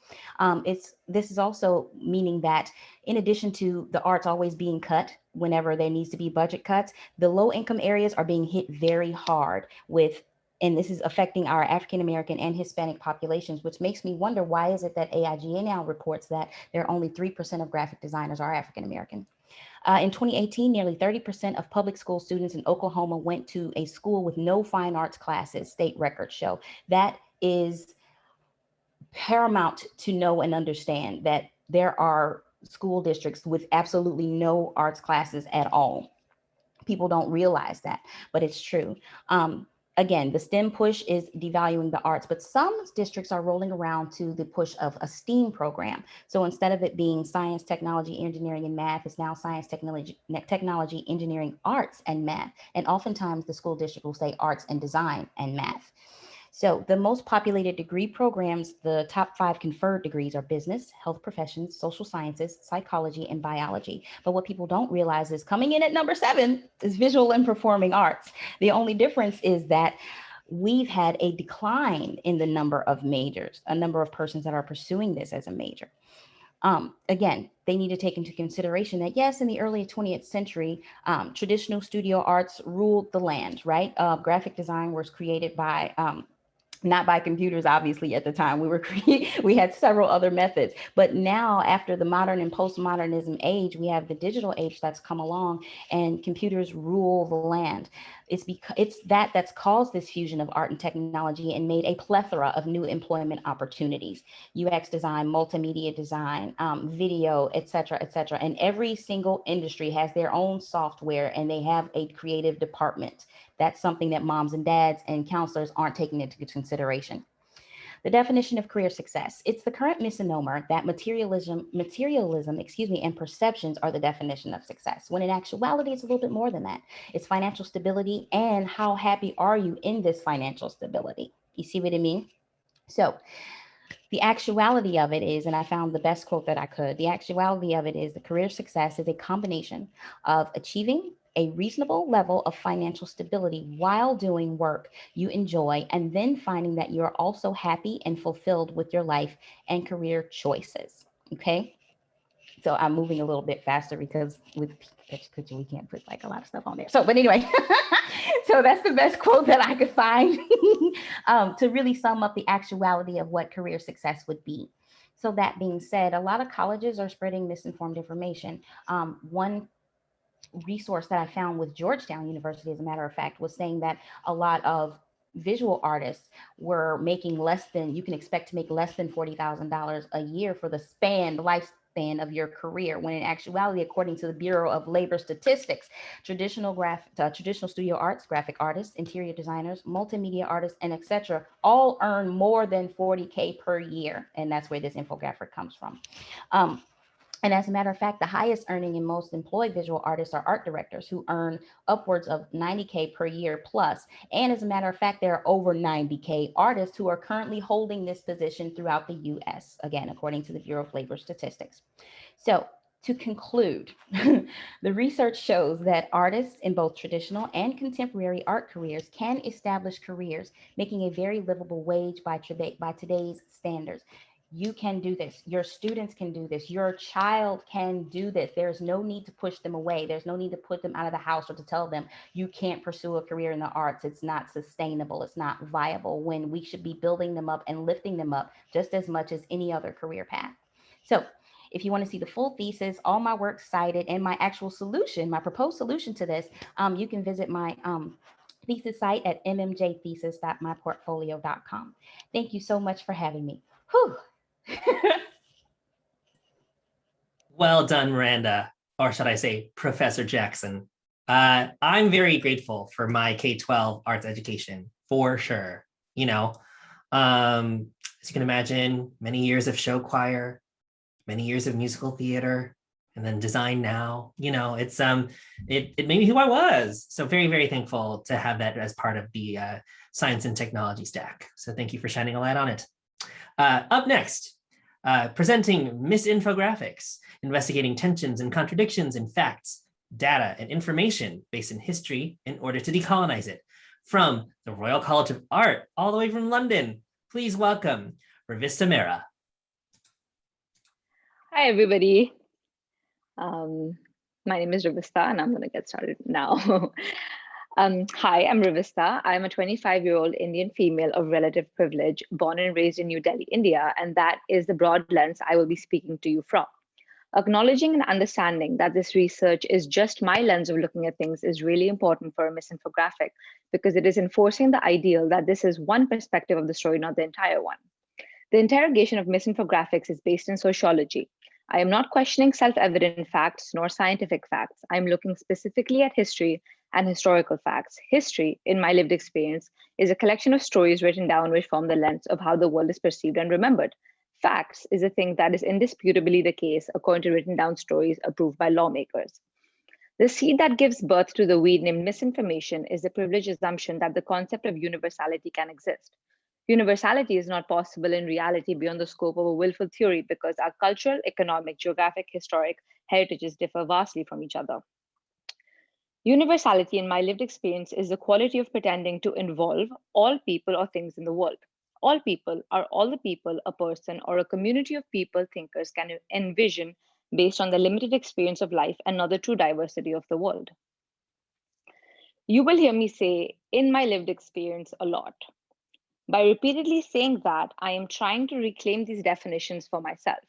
This is also meaning that in addition to the arts always being cut whenever there needs to be budget cuts, the low income areas are being hit very hard with, and this is affecting our African-American and Hispanic populations, which makes me wonder, why is it that AIGA now reports that there are only 3% of graphic designers are African-American? In 2018, nearly 30% of public school students in Oklahoma went to a school with no fine arts classes, state records show. That is paramount to know and understand, that there are school districts with absolutely no arts classes at all. People don't realize that, but it's true. Again, the STEM push is devaluing the arts, but some districts are rolling around to the push of a STEAM program. So instead of it being science, technology, engineering, and math, it's now science, technology, engineering, arts, and math. And oftentimes the school district will say arts and design and math. So the most populated degree programs, the top 5 conferred degrees are business, health professions, social sciences, psychology, and biology. But what people don't realize is coming in at number 7 is visual and performing arts. The only difference is that we've had a decline in the number of majors, a number of persons that are pursuing this as a major. Again, they need to take into consideration that, yes, in the early 20th century, traditional studio arts ruled the land, right? Graphic design was created by not by computers, obviously, at the time. We had several other methods. But now, after the modern and postmodernism age, we have the digital age that's come along, and computers rule the land. It's that's caused this fusion of art and technology and made a plethora of new employment opportunities. UX design, multimedia design, video, et cetera, et cetera. And every single industry has their own software, and they have a creative department. That's something that moms and dads and counselors aren't taking into consideration. The definition of career success. It's the current misnomer that materialism, and perceptions are the definition of success, when in actuality, it's a little bit more than that. It's financial stability, and how happy are you in this financial stability? You see what I mean? So the actuality of it is, and I found the best quote that I could, the actuality of it is the career success is a combination of achieving a reasonable level of financial stability while doing work you enjoy, and then finding that you're also happy and fulfilled with your life and career choices. Okay. So I'm moving a little bit faster because with Pecha Kucha, we can't put like a lot of stuff on there. So, but anyway, so that's the best quote that I could find to really sum up the actuality of what career success would be. So that being said, a lot of colleges are spreading misinformed information. One resource that I found with Georgetown University, as a matter of fact, was saying that a lot of visual artists were making less than, you can expect to make less than $40,000 a year for the lifespan of your career, when in actuality, according to the Bureau of Labor Statistics, traditional studio arts, graphic artists, interior designers, multimedia artists, and etc. all earn more than $40K per year. And that's where this infographic comes from. And as a matter of fact, the highest earning and most employed visual artists are art directors, who earn upwards of $90K per year plus. And as a matter of fact, there are over 90K artists who are currently holding this position throughout the US, again, according to the Bureau of Labor Statistics. So to conclude, the research shows that artists in both traditional and contemporary art careers can establish careers making a very livable wage by today's standards. You can do this. Your students can do this. Your child can do this. There's no need to push them away. There's no need to put them out of the house or to tell them you can't pursue a career in the arts. It's not sustainable. It's not viable, when we should be building them up and lifting them up just as much as any other career path. So if you want to see the full thesis, all my work cited, and my actual solution, my proposed solution to this, you can visit my thesis site at mmjthesis.myportfolio.com. Thank you so much for having me. Whew. Well done, Miranda, or should I say Professor Jackson. I'm very grateful for my K-12 arts education, for sure. You know, as you can imagine, many years of show choir, many years of musical theater, and then design now. You know, it's it made me who I was. So very, very thankful to have that as part of the science and technology stack. So thank you for shining a light on it. Up next, presenting misinfographics, investigating tensions and contradictions in facts, data, and information based in history in order to decolonize it. From the Royal College of Art, all the way from London, please welcome Ravista Mehra. Hi, everybody. My name is Ravista, and I'm going to get started now. Hi, I'm Ravista. I'm a 25-year-old Indian female of relative privilege, born and raised in New Delhi, India, and that is the broad lens I will be speaking to you from. Acknowledging and understanding that this research is just my lens of looking at things is really important for a misinfographic, because it is enforcing the ideal that this is one perspective of the story, not the entire one. The interrogation of misinfographics is based in sociology. I am not questioning self-evident facts nor scientific facts. I'm looking specifically at history and historical facts. History, in my lived experience, is a collection of stories written down which form the lens of how the world is perceived and remembered. Facts is a thing that is indisputably the case according to written down stories approved by lawmakers. The seed that gives birth to the weed named misinformation is the privileged assumption that the concept of universality can exist. Universality is not possible in reality beyond the scope of a willful theory, because our cultural, economic, geographic, historic heritages differ vastly from each other. Universality, in my lived experience, is the quality of pretending to involve all people or things in the world. All people are all the people a person or a community of people thinkers can envision based on the limited experience of life and not the true diversity of the world. You will hear me say, in my lived experience, a lot. By repeatedly saying that, I am trying to reclaim these definitions for myself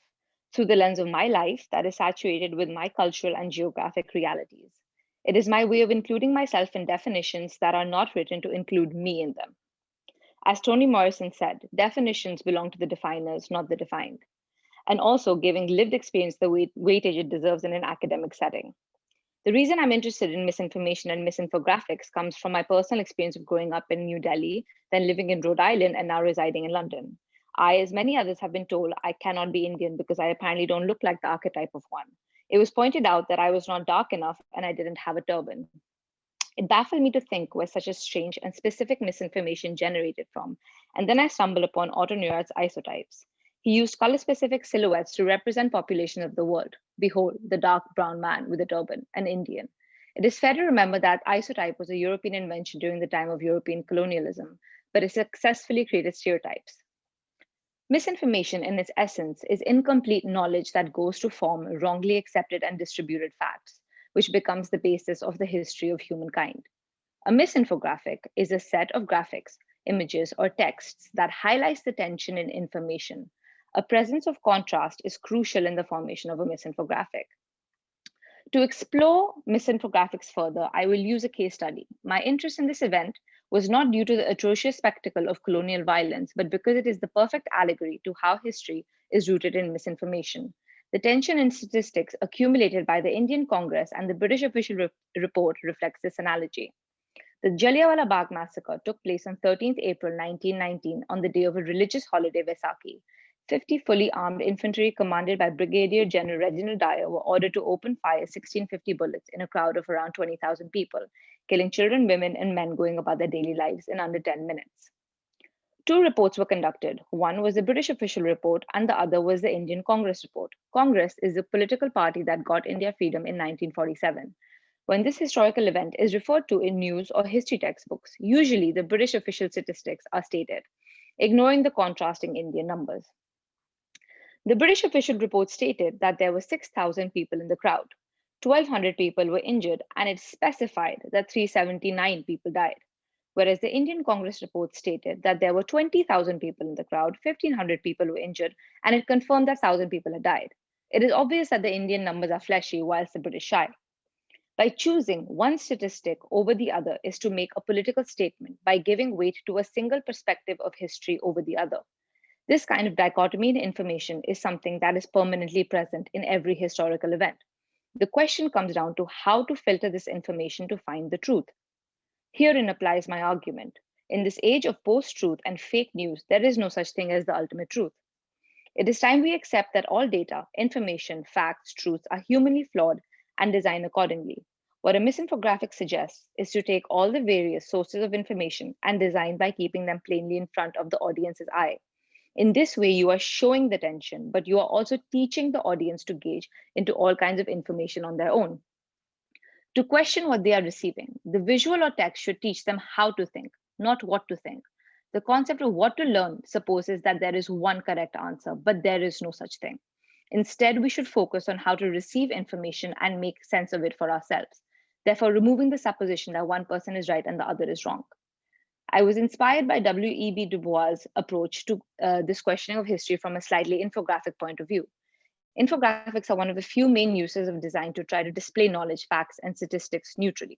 through the lens of my life that is saturated with my cultural and geographic realities. It is my way of including myself in definitions that are not written to include me in them. As Toni Morrison said, definitions belong to the definers, not the defined, and also giving lived experience the weightage it deserves in an academic setting. The reason I'm interested in misinformation and misinfographics comes from my personal experience of growing up in New Delhi, then living in Rhode Island, and now residing in London. I, as many others, have been told I cannot be Indian because I apparently don't look like the archetype of one. It was pointed out that I was not dark enough and I didn't have a turban. It baffled me to think where such a strange and specific misinformation generated from, and then I stumbled upon Otto Neurath's isotypes. He used color-specific silhouettes to represent populations of the world. Behold, the dark brown man with a turban, an Indian. It is fair to remember that isotype was a European invention during the time of European colonialism, but it successfully created stereotypes. Misinformation, in its essence, is incomplete knowledge that goes to form wrongly accepted and distributed facts, which becomes the basis of the history of humankind. A misinfographic is a set of graphics, images, or texts that highlights the tension in information. A presence of contrast is crucial in the formation of a misinfographic. To explore misinfographics further, I will use a case study. My interest in this event was not due to the atrocious spectacle of colonial violence, but because it is the perfect allegory to how history is rooted in misinformation. The tension in statistics accumulated by the Indian Congress and the British official report reflects this analogy. The Jallianwala Bagh massacre took place on 13th April 1919 on the day of a religious holiday, Vaisakhi. 50 fully armed infantry commanded by Brigadier General Reginald Dyer were ordered to open fire 1650 bullets in a crowd of around 20,000 people, killing children, women, and men going about their daily lives in under 10 minutes. Two reports were conducted. One was the British official report and the other was the Indian Congress report. Congress is the political party that got India freedom in 1947. When this historical event is referred to in news or history textbooks, usually the British official statistics are stated, ignoring the contrasting Indian numbers. The British official report stated that there were 6,000 people in the crowd. 1,200 people were injured, and it specified that 379 people died. Whereas the Indian Congress report stated that there were 20,000 people in the crowd, 1,500 people were injured, and it confirmed that 1,000 people had died. It is obvious that the Indian numbers are fleshy, whilst the British shy. By choosing one statistic over the other is to make a political statement by giving weight to a single perspective of history over the other. This kind of dichotomy in information is something that is permanently present in every historical event. The question comes down to how to filter this information to find the truth. Herein applies my argument. In this age of post-truth and fake news, there is no such thing as the ultimate truth. It is time we accept that all data, information, facts, truths are humanly flawed and designed accordingly. What a misinfographic suggests is to take all the various sources of information and design by keeping them plainly in front of the audience's eye. In this way, you are showing the tension, but you are also teaching the audience to gauge into all kinds of information on their own. To question what they are receiving, the visual or text should teach them how to think, not what to think. The concept of what to learn supposes that there is one correct answer, but there is no such thing. Instead, we should focus on how to receive information and make sense of it for ourselves, therefore removing the supposition that one person is right and the other is wrong. I was inspired by W.E.B. Du Bois' approach to this questioning of history from a slightly infographic point of view. Infographics are one of the few main uses of design to try to display knowledge, facts, and statistics neutrally.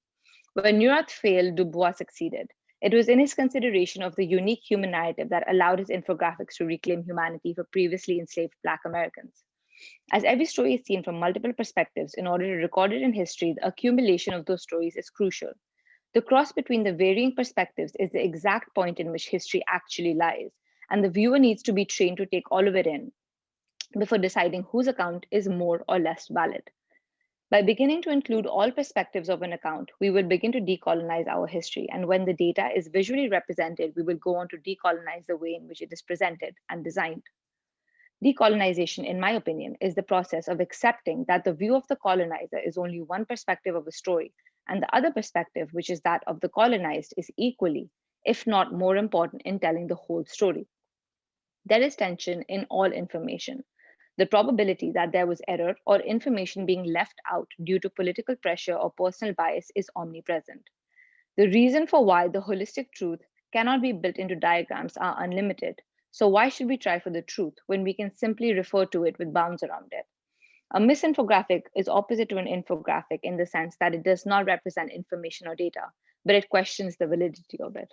When Neurath failed, Du Bois succeeded. It was in his consideration of the unique human narrative that allowed his infographics to reclaim humanity for previously enslaved Black Americans. As every story is seen from multiple perspectives, in order to record it in history, the accumulation of those stories is crucial. The cross between the varying perspectives is the exact point in which history actually lies, and the viewer needs to be trained to take all of it in before deciding whose account is more or less valid. By beginning to include all perspectives of an account, we will begin to decolonize our history, and when the data is visually represented, we will go on to decolonize the way in which it is presented and designed. Decolonization, in my opinion, is the process of accepting that the view of the colonizer is only one perspective of a story, and the other perspective, which is that of the colonized, is equally, if not more important in telling the whole story. There is tension in all information. The probability that there was error or information being left out due to political pressure or personal bias is omnipresent. The reason for why the holistic truth cannot be built into diagrams are unlimited. So why should we try for the truth when we can simply refer to it with bounds around it? A misinfographic is opposite to an infographic in the sense that it does not represent information or data, but it questions the validity of it.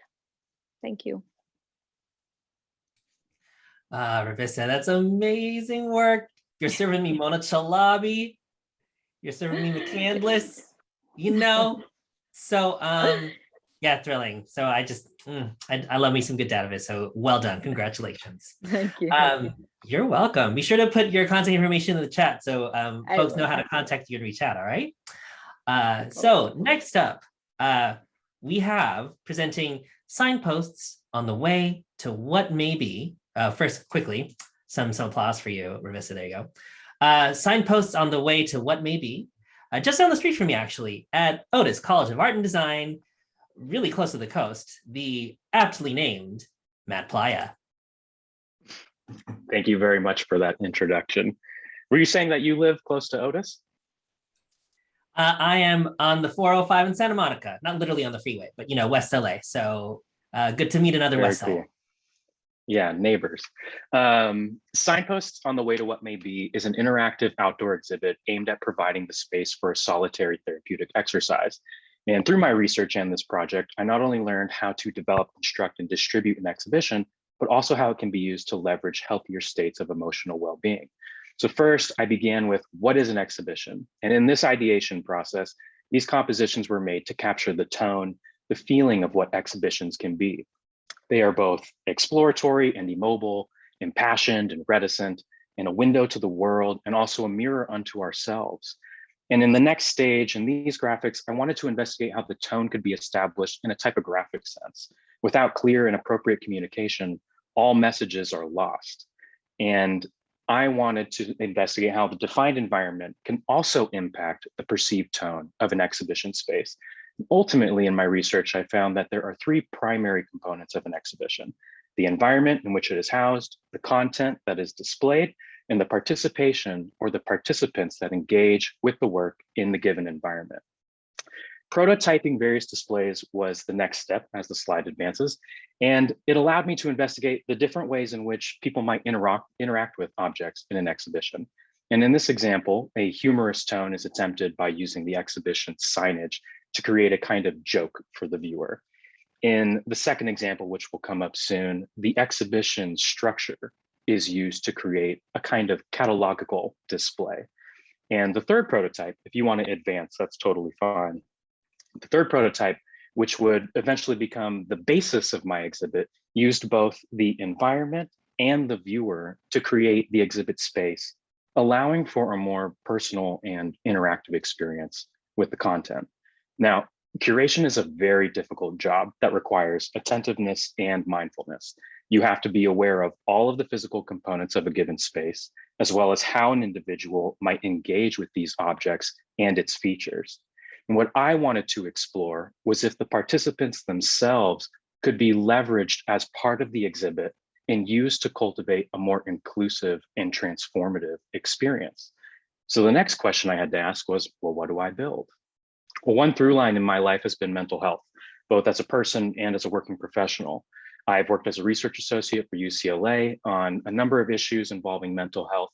Thank you. Ravista, that's amazing work. You're serving me Mona Chalabi. You're serving me McCandless. You know, so yeah, thrilling. So I just, I love me some good data. So well done. Congratulations. Thank you. You're welcome. Be sure to put your contact information in the chat so folks know how to contact you and reach out. All right. So next up, we have presenting signposts on the way to what may be. First, quickly, some applause for you, Ravista. There you go. Signposts on the way to what may be, just down the street from me, actually, at Otis College of Art and Design, really close to the coast, the aptly named Matt Playa. Thank you very much for that introduction. Were you saying that you live close to Otis? I am on the 405 in Santa Monica, not literally on the freeway, but you know, West LA. So good to meet another Very West cool. LA. Yeah, neighbors. Signposts on the way to what may be is an interactive outdoor exhibit aimed at providing the space for a solitary therapeutic exercise. And through my research and this project, I not only learned how to develop, construct, and distribute an exhibition, but also how it can be used to leverage healthier states of emotional well-being. So first, I began with what is an exhibition? And in this ideation process, these compositions were made to capture the tone, the feeling of what exhibitions can be. They are both exploratory and immobile, impassioned and reticent, and a window to the world, and also a mirror unto ourselves. And in the next stage, in these graphics, I wanted to investigate how the tone could be established in a typographic sense. Without clear and appropriate communication, all messages are lost. And I wanted to investigate how the defined environment can also impact the perceived tone of an exhibition space. Ultimately, in my research, I found that there are three primary components of an exhibition: the environment in which it is housed, the content that is displayed, and the participation or the participants that engage with the work in the given environment. Prototyping various displays was the next step as the slide advances, and it allowed me to investigate the different ways in which people might interact with objects in an exhibition. And in this example, a humorous tone is attempted by using the exhibition signage to create a kind of joke for the viewer. In the second example, which will come up soon, the exhibition structure is used to create a kind of catalogical display. And the third prototype, if you want to advance, that's totally fine. The third prototype, which would eventually become the basis of my exhibit, used both the environment and the viewer to create the exhibit space, allowing for a more personal and interactive experience with the content. Now, curation is a very difficult job that requires attentiveness and mindfulness. You have to be aware of all of the physical components of a given space, as well as how an individual might engage with these objects and its features. And what I wanted to explore was if the participants themselves could be leveraged as part of the exhibit and used to cultivate a more inclusive and transformative experience. So the next question I had to ask was, well, what do I build? Well, one through line in my life has been mental health, both as a person and as a working professional. I've worked as a research associate for UCLA on a number of issues involving mental health,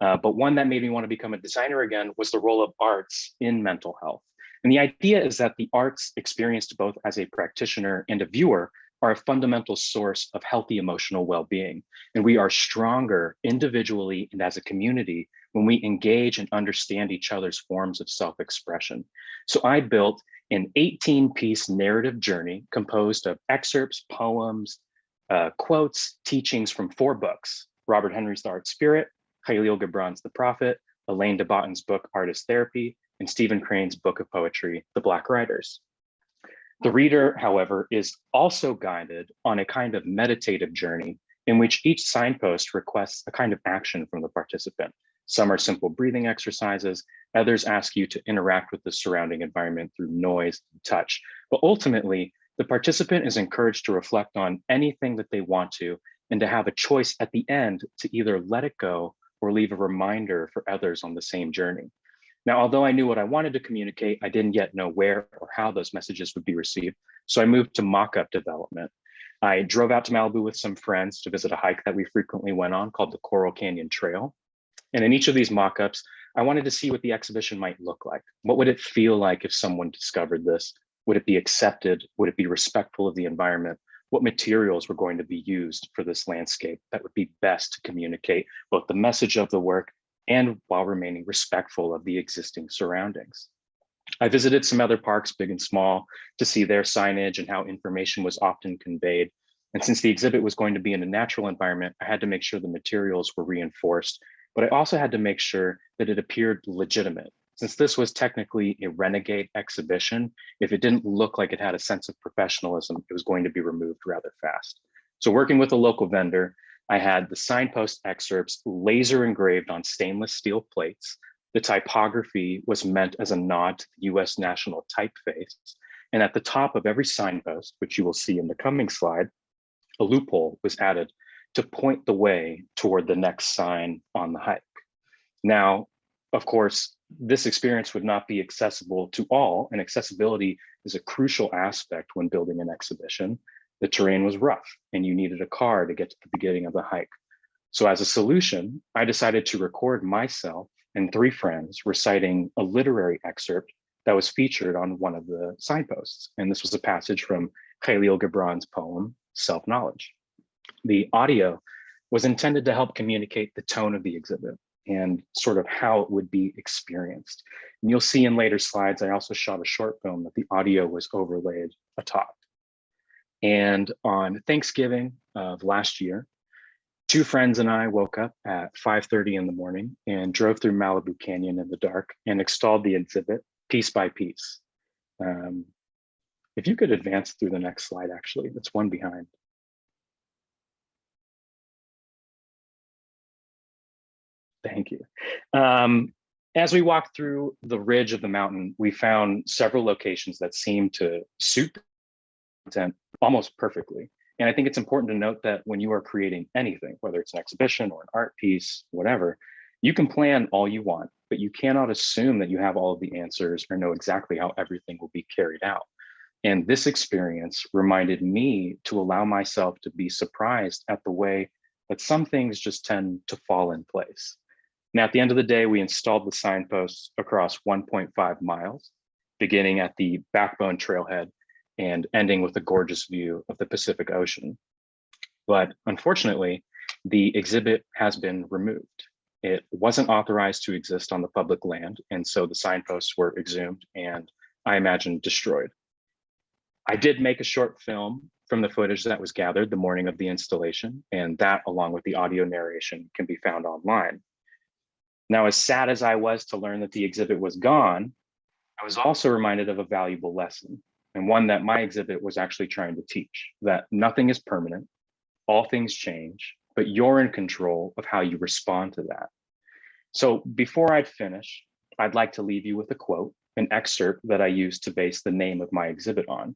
but one that made me want to become a designer again was the role of arts in mental health. And the idea is that the arts experienced both as a practitioner and a viewer are a fundamental source of healthy emotional well-being. And we are stronger individually and as a community when we engage and understand each other's forms of self-expression. So I built an 18-piece narrative journey composed of excerpts, poems, quotes, teachings from 4 books: Robert Henry's The Art Spirit, Khalil Gibran's The Prophet, Elaine de Botton's book, Artist Therapy, and Stephen Crane's book of poetry, The Black Riders. The reader, however, is also guided on a kind of meditative journey in which each signpost requests a kind of action from the participant. Some are simple breathing exercises, others ask you to interact with the surrounding environment through noise and touch. But ultimately, the participant is encouraged to reflect on anything that they want to and to have a choice at the end to either let it go or leave a reminder for others on the same journey. Now, although I knew what I wanted to communicate, I didn't yet know where or how those messages would be received. So I moved to mock-up development. I drove out to Malibu with some friends to visit a hike that we frequently went on called the Coral Canyon Trail. And in each of these mock-ups, I wanted to see what the exhibition might look like. What would it feel like if someone discovered this? Would it be accepted? Would it be respectful of the environment? What materials were going to be used for this landscape that would be best to communicate both the message of the work and while remaining respectful of the existing surroundings. I visited some other parks, big and small, to see their signage and how information was often conveyed. And since the exhibit was going to be in a natural environment, I had to make sure the materials were reinforced, but I also had to make sure that it appeared legitimate. Since this was technically a renegade exhibition, if it didn't look like it had a sense of professionalism, it was going to be removed rather fast. So working with a local vendor, I had the signpost excerpts laser engraved on stainless steel plates. The typography was meant as a nod to the US national typeface. And at the top of every signpost, which you will see in the coming slide, a loophole was added to point the way toward the next sign on the hike. Now, of course, this experience would not be accessible to all, and accessibility is a crucial aspect when building an exhibition. The terrain was rough and you needed a car to get to the beginning of the hike. So as a solution, I decided to record myself and 3 friends reciting a literary excerpt that was featured on one of the signposts. And this was a passage from Khalil Gibran's poem, Self-Knowledge. The audio was intended to help communicate the tone of the exhibit and sort of how it would be experienced. And you'll see in later slides, I also shot a short film that the audio was overlaid atop. And on Thanksgiving of last year, 2 friends and I woke up at 5:30 in the morning and drove through Malibu Canyon in the dark and installed the exhibit piece by piece. If you could advance through the next slide, actually, it's one behind. Thank you. As we walked through the ridge of the mountain, we found several locations that seemed to suit the content almost perfectly. And I think it's important to note that when you are creating anything, whether it's an exhibition or an art piece, whatever, you can plan all you want, but you cannot assume that you have all of the answers or know exactly how everything will be carried out. And this experience reminded me to allow myself to be surprised at the way that some things just tend to fall in place. Now, at the end of the day, we installed the signposts across 1.5 miles, beginning at the Backbone Trailhead and ending with a gorgeous view of the Pacific Ocean. But unfortunately, the exhibit has been removed. It wasn't authorized to exist on the public land, and so the signposts were exhumed and, I imagine, destroyed. I did make a short film from the footage that was gathered the morning of the installation, and that, along with the audio narration, can be found online. Now, as sad as I was to learn that the exhibit was gone, I was also reminded of a valuable lesson, and one that my exhibit was actually trying to teach, that nothing is permanent, all things change, but you're in control of how you respond to that. So before I'd finish, I'd like to leave you with a quote, an excerpt that I used to base the name of my exhibit on,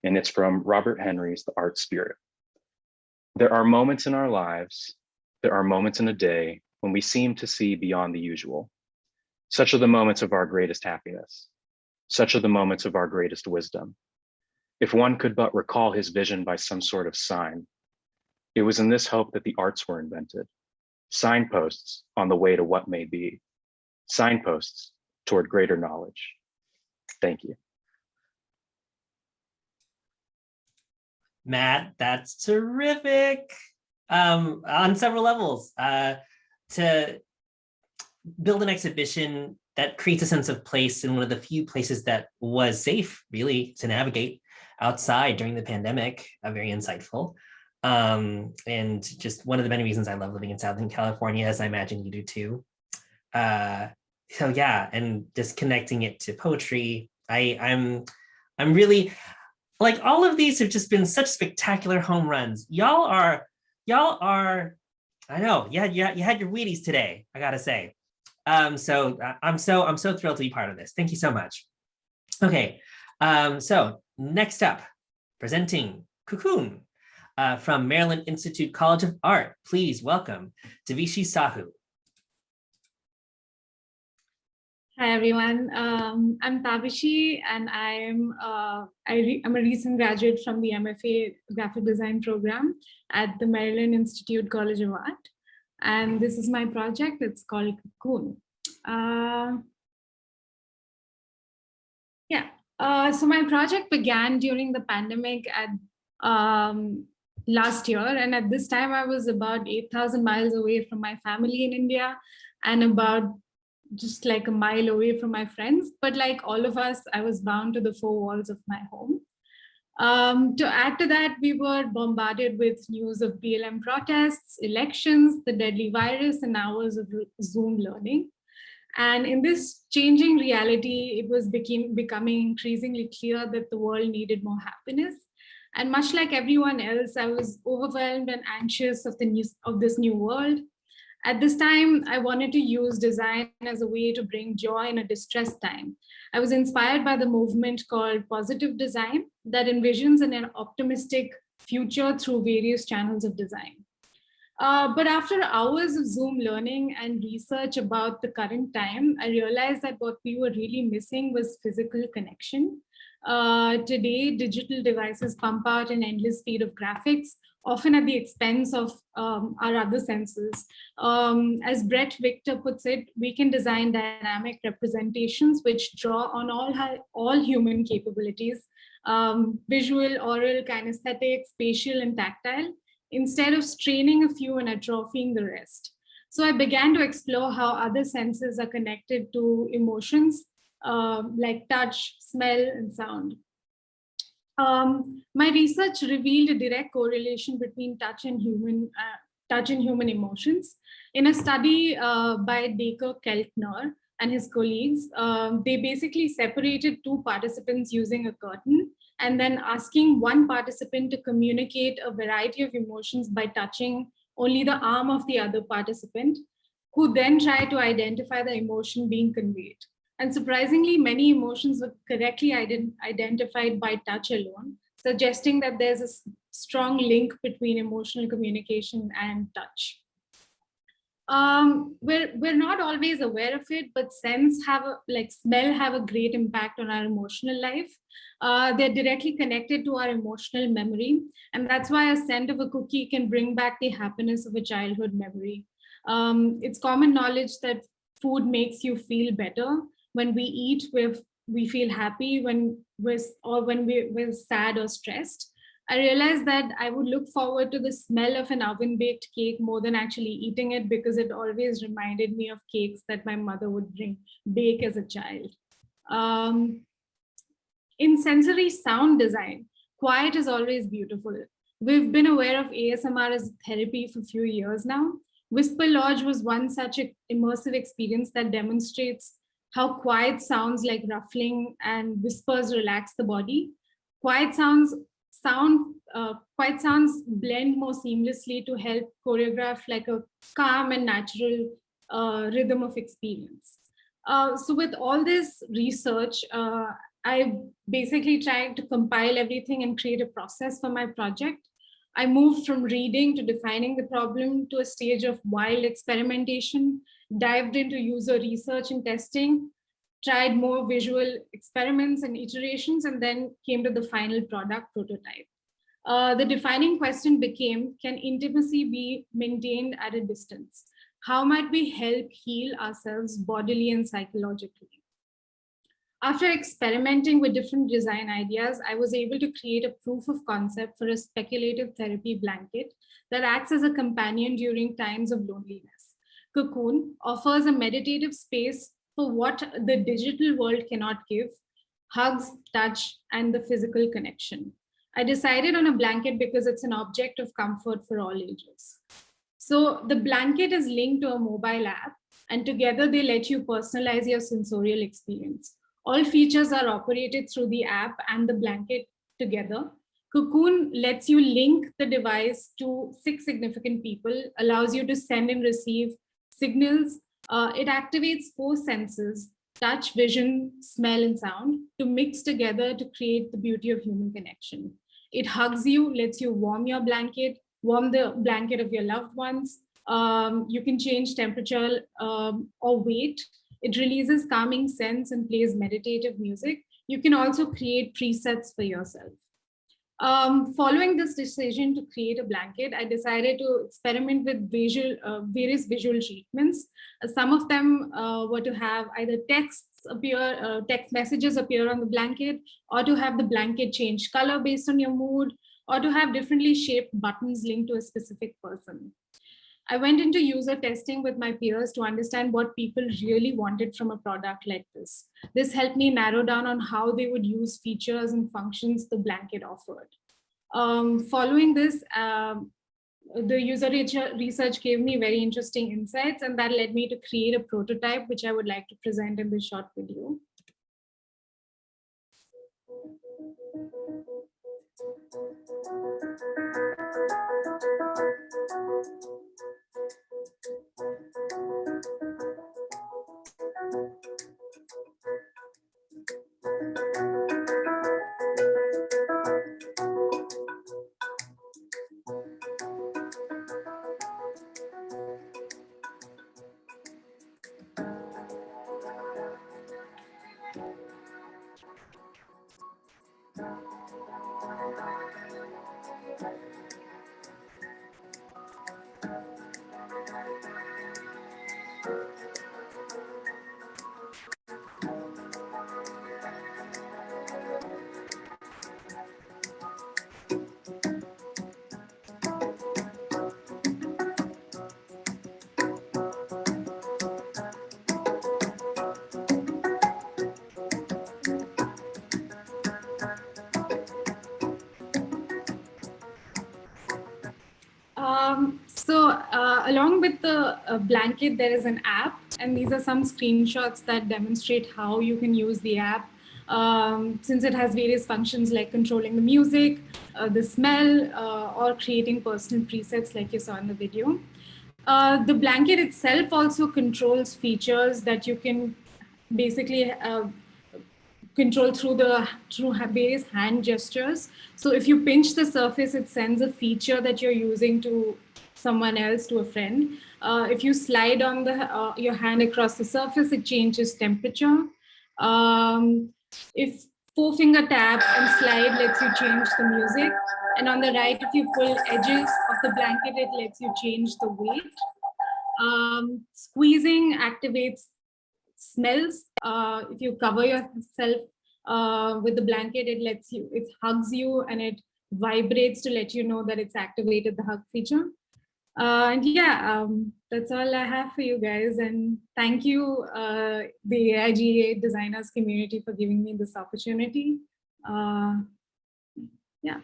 and it's from Robert Henry's The Art Spirit. There are moments in our lives, there are moments in a day when we seem to see beyond the usual. Such are the moments of our greatest happiness. Such are the moments of our greatest wisdom. If one could but recall his vision by some sort of sign, it was in this hope that the arts were invented. Signposts on the way to what may be. Signposts toward greater knowledge. Thank you. Matt, that's terrific on several levels. To build an exhibition that creates a sense of place in one of the few places that was safe, really, to navigate outside during the pandemic, very insightful. And just one of the many reasons I love living in Southern California, as I imagine you do too. So yeah, and just connecting it to poetry, I'm really, like, all of these have just been such spectacular home runs. Y'all are, I know, you had your Wheaties today, I gotta say. So I'm so thrilled to be part of this. Thank you so much. Okay, so next up, presenting Cocoon from Maryland Institute College of Art. Please welcome Tavishi Sahu. Hi everyone, I'm Tavishi and I'm a recent graduate from the MFA Graphic Design program at the Maryland Institute College of Art. And this is my project, it's called Cocoon. So my project began during the pandemic at last year. And at this time I was about 8,000 miles away from my family in India and about just like a mile away from my friends, but like all of us, I was bound to the four walls of my home. To add to that, we were bombarded with news of BLM protests, elections, the deadly virus, and hours of Zoom learning. And in this changing reality, it was becoming increasingly clear that the world needed more happiness. And much like everyone else, I was overwhelmed and anxious of this new world. At this time, I wanted to use design as a way to bring joy in a distressed time. I was inspired by the movement called positive design that envisions an optimistic future through various channels of design. But after hours of Zoom learning and research about the current time, I realized that what we were really missing was physical connection. Today, digital devices pump out an endless feed of graphics, often at the expense of our other senses. As Brett Victor puts it, we can design dynamic representations which draw on all human capabilities, visual, oral, kinesthetic, spatial, and tactile, instead of straining a few and atrophying the rest. So I began to explore how other senses are connected to emotions like touch, smell, and sound. My research revealed a direct correlation between touch and human emotions. In a study by Baker Keltner and his colleagues, they basically separated two participants using a curtain and then asking one participant to communicate a variety of emotions by touching only the arm of the other participant, who then tried to identify the emotion being conveyed. And surprisingly, many emotions were correctly identified by touch alone, suggesting that there's a strong link between emotional communication and touch. We're not always aware of it, but smell have a great impact on our emotional life. They're directly connected to our emotional memory. And that's why a scent of a cookie can bring back the happiness of a childhood memory. It's common knowledge that food makes you feel better. When we eat, we feel happy. When we're sad or stressed. I realized that I would look forward to the smell of an oven-baked cake more than actually eating it, because it always reminded me of cakes that my mother would bake as a child. In sensory sound design, quiet is always beautiful. We've been aware of ASMR as therapy for a few years now. Whisper Lodge was one such immersive experience that demonstrates how quiet sounds like ruffling and whispers relax the body. Quiet sounds blend more seamlessly to help choreograph like a calm and natural rhythm of experience. So with all this research, I basically tried to compile everything and create a process for my project. I moved from reading to defining the problem to a stage of wild experimentation, dived into user research and testing, tried more visual experiments and iterations, and then came to the final product prototype. The defining question became, can intimacy be maintained at a distance? How might we help heal ourselves bodily and psychologically? After experimenting with different design ideas, I was able to create a proof of concept for a speculative therapy blanket that acts as a companion during times of loneliness. Cocoon offers a meditative space for what the digital world cannot give: hugs, touch, and the physical connection. I decided on a blanket because it's an object of comfort for all ages. So the blanket is linked to a mobile app, and together they let you personalize your sensorial experience. All features are operated through the app and the blanket together. Cocoon lets you link the device to 6 significant people, allows you to send and receive signals. It activates 4 senses: touch, vision, smell, and sound, to mix together to create the beauty of human connection. It hugs you, lets you warm your blanket, warm the blanket of your loved ones. You can change temperature or weight. It releases calming scents and plays meditative music. You can also create presets for yourself. Following this decision to create a blanket, I decided to experiment with various visual treatments. Some of them were to have either text messages appear on the blanket, or to have the blanket change color based on your mood, or to have differently shaped buttons linked to a specific person. I went into user testing with my peers to understand what people really wanted from a product like this. This helped me narrow down on how they would use features and functions the blanket offered. Following this, the user research gave me very interesting insights, and that led me to create a prototype, which I would like to present in this short video. Along with the blanket, there is an app, and these are some screenshots that demonstrate how you can use the app, since it has various functions like controlling the music, the smell, or creating personal presets like you saw in the video. The blanket itself also controls features that you can basically control through various hand gestures. So if you pinch the surface, it sends a feature that you're using to someone else, to a friend. If you slide on your hand across the surface, it changes temperature. If four-finger tap and slide lets you change the music. And on the right, if you pull edges of the blanket, it lets you change the weight. Squeezing activates smells. If you cover yourself with the blanket, it hugs you and it vibrates to let you know that it's activated the hug feature. And yeah, that's all I have for you guys. And thank you, the AIGA designers community, for giving me this opportunity. Yeah.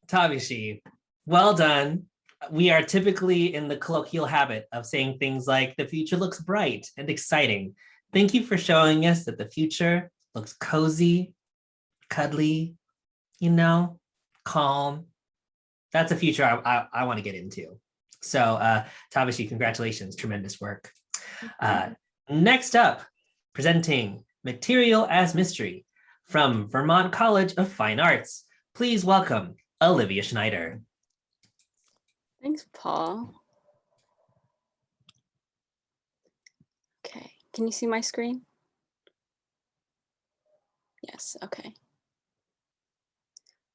Tavishi, well done. We are typically in the colloquial habit of saying things like the future looks bright and exciting. Thank you for showing us that the future looks cozy, cuddly, calm. That's a future I want to get into. So Tavishi, congratulations, tremendous work. Next up, presenting Material as Mystery from Vermont College of Fine Arts. Please welcome Olivia Schneider. Thanks, Paul. Okay, can you see my screen? Yes, okay.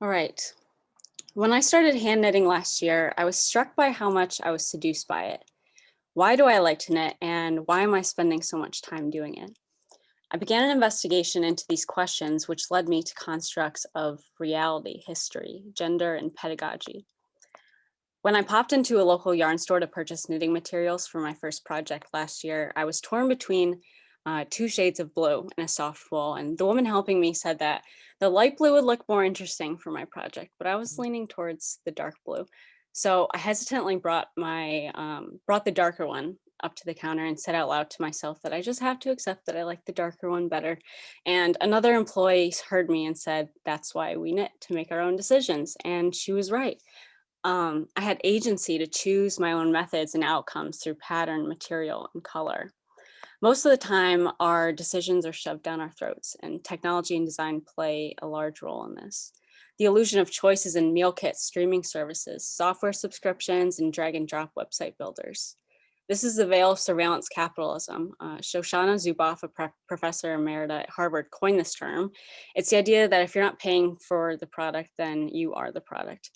All right. When I started hand knitting last year, I was struck by how much I was seduced by it. Why do I like to knit, and why am I spending so much time doing it? I began an investigation into these questions, which led me to constructs of reality, history, gender, and pedagogy. When I popped into a local yarn store to purchase knitting materials for my first project last year, I was torn between two shades of blue and a soft wool, and the woman helping me said that the light blue would look more interesting for my project, but I was leaning towards the dark blue. So I hesitantly brought the darker one up to the counter and said out loud to myself that I just have to accept that I like the darker one better. And another employee heard me and said, that's why we knit, to make our own decisions. And she was right. I had agency to choose my own methods and outcomes through pattern, material, and color. Most of the time, our decisions are shoved down our throats, and technology and design play a large role in this. The illusion of choices in meal kits, streaming services, software subscriptions, and drag and drop website builders. This is the veil of surveillance capitalism. Shoshana Zuboff, a professor emeritus at Harvard, coined this term. It's the idea that if you're not paying for the product, then you are the product.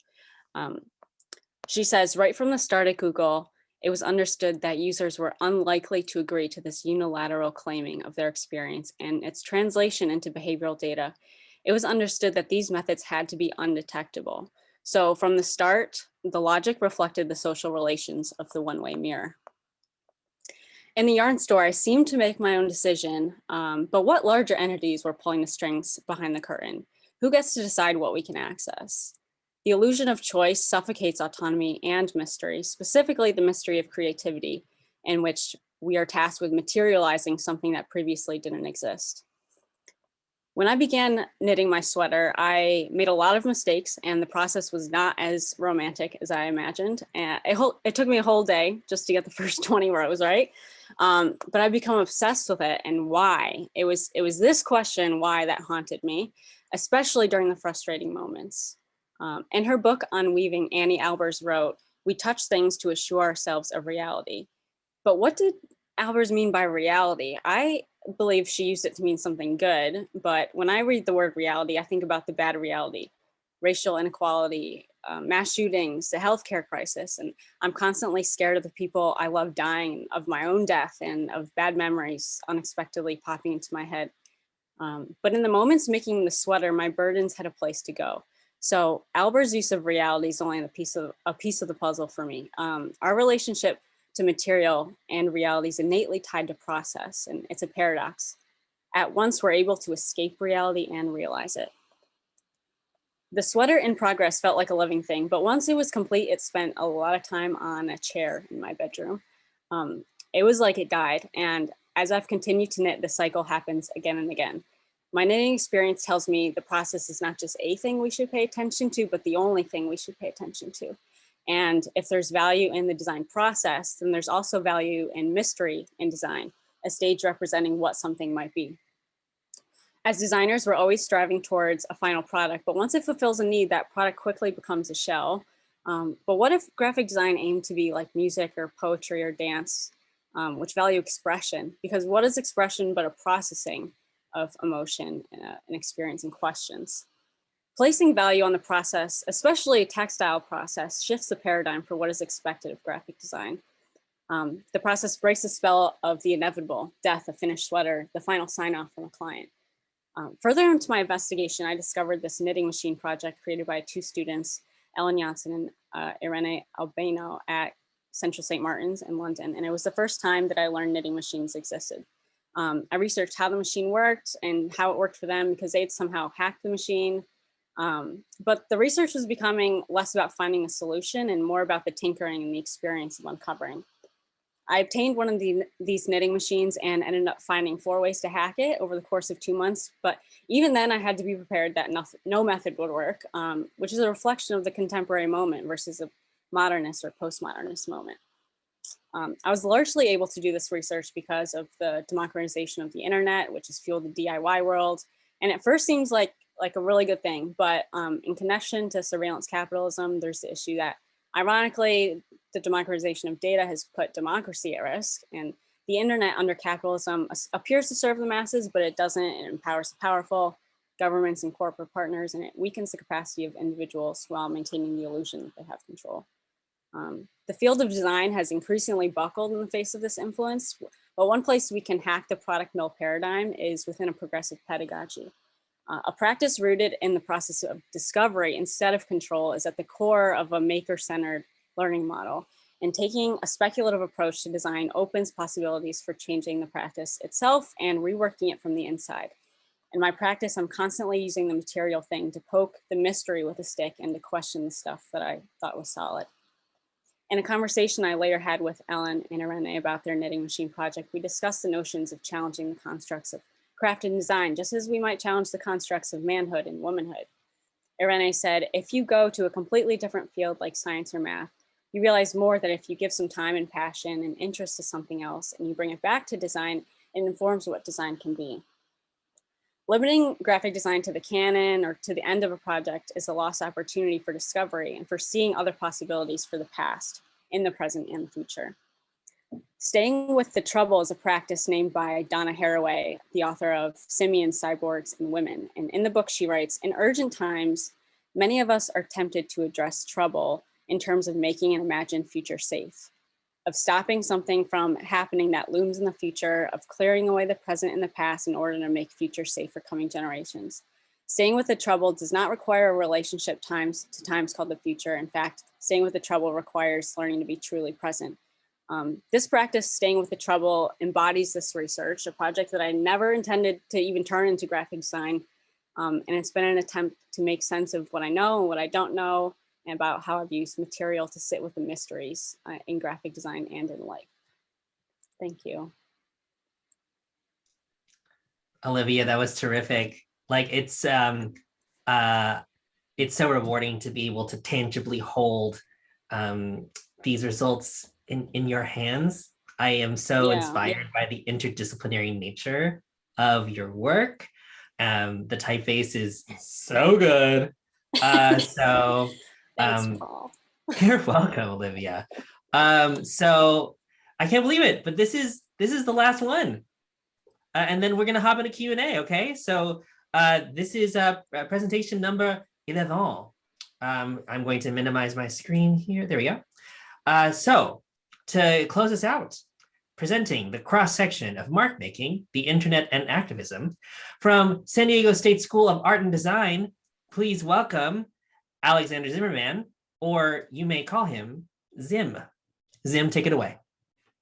She says, right from the start at Google, it was understood that users were unlikely to agree to this unilateral claiming of their experience and its translation into behavioral data. It was understood that these methods had to be undetectable. So from the start, the logic reflected the social relations of the one-way mirror. In the yarn store, I seemed to make my own decision, but what larger entities were pulling the strings behind the curtain? Who gets to decide what we can access? The illusion of choice suffocates autonomy and mystery, specifically the mystery of creativity, in which we are tasked with materializing something that previously didn't exist. When I began knitting my sweater, I made a lot of mistakes, and the process was not as romantic as I imagined. And it took me a whole day just to get the first 20 rows right. But I've become obsessed with it, and why? It was this question, why, that haunted me, especially during the frustrating moments. In her book on weaving, Annie Albers wrote, "We touch things to assure ourselves of reality." But what did Albers mean by reality? I believe she used it to mean something good, but when I read the word reality, I think about the bad reality, racial inequality, mass shootings, the healthcare crisis, and I'm constantly scared of the people I love dying, of my own death, and of bad memories unexpectedly popping into my head. But in the moments making the sweater, my burdens had a place to go. So Albers' use of reality is only a piece of the puzzle for me. Our relationship to material and reality is innately tied to process, and it's a paradox. At once, we're able to escape reality and realize it. The sweater in progress felt like a living thing, but once it was complete, it spent a lot of time on a chair in my bedroom. It was like it died, and as I've continued to knit, the cycle happens again and again. My knitting experience tells me the process is not just a thing we should pay attention to, but the only thing we should pay attention to. And if there's value in the design process, then there's also value in mystery in design. a stage representing what something might be. As designers, we're always striving towards a final product, but once it fulfills a need, that product quickly becomes a shell. But what if graphic design aimed to be like music or poetry or dance, which value expression? Because what is expression but a processing of emotion and experience and questions? Placing value on the process, especially a textile process, shifts the paradigm for what is expected of graphic design. The process breaks the spell of the inevitable, death, a finished sweater, the final sign-off from a client. Further into my investigation, I discovered this knitting machine project created by 2 students, Ellen Janssen and Irene Albano at Central St. Martin's in London. And it was the first time that I learned knitting machines existed. I researched how the machine worked and how it worked for them because they'd somehow hacked the machine. But the research was becoming less about finding a solution and more about the tinkering and the experience of uncovering. I obtained one of these knitting machines and ended up finding 4 ways to hack it over the course of 2 months. But even then I had to be prepared that no method would work, which is a reflection of the contemporary moment versus a modernist or postmodernist moment. I was largely able to do this research because of the democratization of the internet, which has fueled the DIY world. And at first seems like a really good thing, but in connection to surveillance capitalism, there's the issue that ironically, the democratization of data has put democracy at risk, and the internet under capitalism appears to serve the masses, but it doesn't. It empowers the powerful, governments and corporate partners, and it weakens the capacity of individuals while maintaining the illusion that they have control. The field of design has increasingly buckled in the face of this influence, but one place we can hack the product mill paradigm is within a progressive pedagogy. A practice rooted in the process of discovery instead of control is at the core of a maker-centered learning model. And taking a speculative approach to design opens possibilities for changing the practice itself and reworking it from the inside. In my practice, I'm constantly using the material thing to poke the mystery with a stick and to question the stuff that I thought was solid. In a conversation I later had with Ellen and Irene about their knitting machine project, we discussed the notions of challenging the constructs of craft and design, just as we might challenge the constructs of manhood and womanhood. Irene said, if you go to a completely different field like science or math, you realize more that if you give some time and passion and interest to something else and you bring it back to design, it informs what design can be. Limiting graphic design to the canon or to the end of a project is a lost opportunity for discovery and for seeing other possibilities for the past, in the present and the future. Staying with the trouble is a practice named by Donna Haraway, the author of Simians, Cyborgs, and Women. And in the book she writes, in urgent times, many of us are tempted to address trouble in terms of making an imagined future safe, of stopping something from happening that looms in the future, of clearing away the present and the past in order to make future safe for coming generations. Staying with the trouble does not require a relationship to times called the future. In fact, staying with the trouble requires learning to be truly present. This practice, staying with the trouble, embodies this research, a project that I never intended to even turn into graphic design. And it's been an attempt to make sense of what I know and what I don't know, and about how I've used material to sit with the mysteries in graphic design and in life. Thank you. Olivia, that was terrific. Like it's so rewarding to be able to tangibly hold these results in your hands. I am so inspired by the interdisciplinary nature of your work. The typeface is so good. Thanks, Paul. You're welcome, Olivia. So I can't believe it, but this is the last one. And then we're gonna hop into Q&A, okay? So this is presentation number 11. I'm going to minimize my screen here. There we go. So to close us out, presenting the cross-section of mark making, the internet and activism, from San Diego State School of Art and Design, please welcome Alexander Zimmerman, or you may call him Zim. Zim, take it away.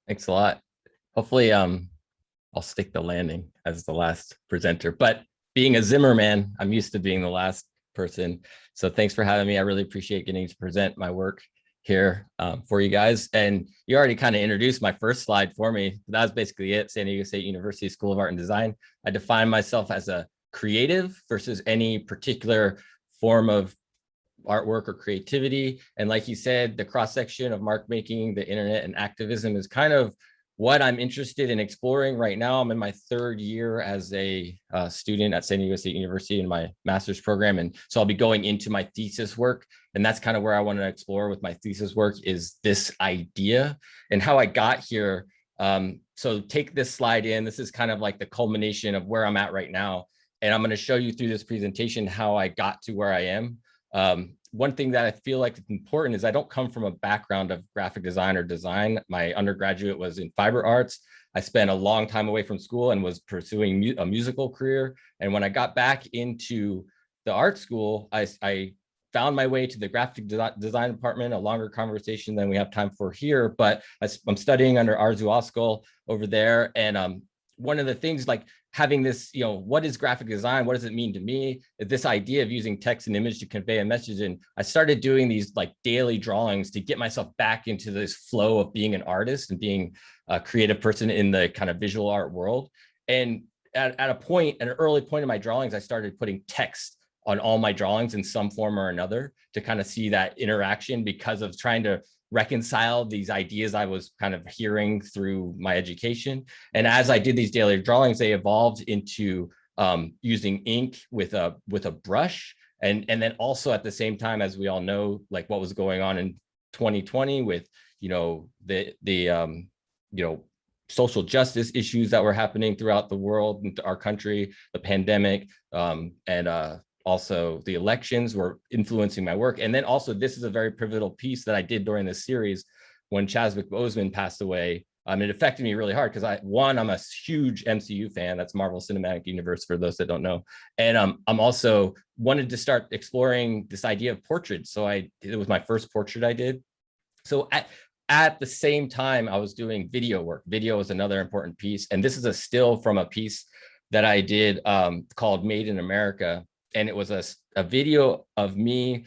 Thanks a lot. Hopefully I'll stick the landing as the last presenter, but being a Zimmerman, I'm used to being the last person. So thanks for having me. I really appreciate getting to present my work here for you guys. And you already kind of introduced my first slide for me. That was basically it. San Diego State University School of Art and Design. I define myself as a creative versus any particular form of artwork or creativity. And like you said, the cross-section of mark making, the internet and activism is kind of what I'm interested in exploring right now. I'm in my third year as a student at San Diego State University in my master's program. And so I'll be going into my thesis work. And that's kind of where I want to explore with my thesis work, is this idea and how I got here. So take this slide in. This is kind of like the culmination of where I'm at right now. And I'm going to show you through this presentation how I got to where I am. One thing that I feel like is important is I don't come from a background of graphic design or design. My undergraduate was in fiber arts. I spent a long time away from school and was pursuing a musical career. And when I got back into the art school, I found my way to the graphic design department, a longer conversation than we have time for here, but I'm studying under Arzu Oskol over there. And one of the things, like having this, what is graphic design? What does it mean to me? This idea of using text and image to convey a message. And I started doing these like daily drawings to get myself back into this flow of being an artist and being a creative person in the kind of visual art world. And at an early point in my drawings, I started putting text on all my drawings in some form or another to kind of see that interaction, because of trying to reconcile these ideas I was kind of hearing through my education. And as I did these daily drawings, they evolved into using ink with a brush. And then also at the same time, as we all know, like what was going on in 2020 with, the social justice issues that were happening throughout the world and our country, the pandemic, and also the elections were influencing my work. And then also, this is a very pivotal piece that I did during this series when Chadwick Boseman passed away. It affected me really hard because I'm a huge MCU fan. That's Marvel Cinematic Universe, for those that don't know. And I'm also wanted to start exploring this idea of portraits. So it was my first portrait I did. So at the same time, I was doing video work. Video was another important piece. And this is a still from a piece that I did called Made in America. And it was a video of me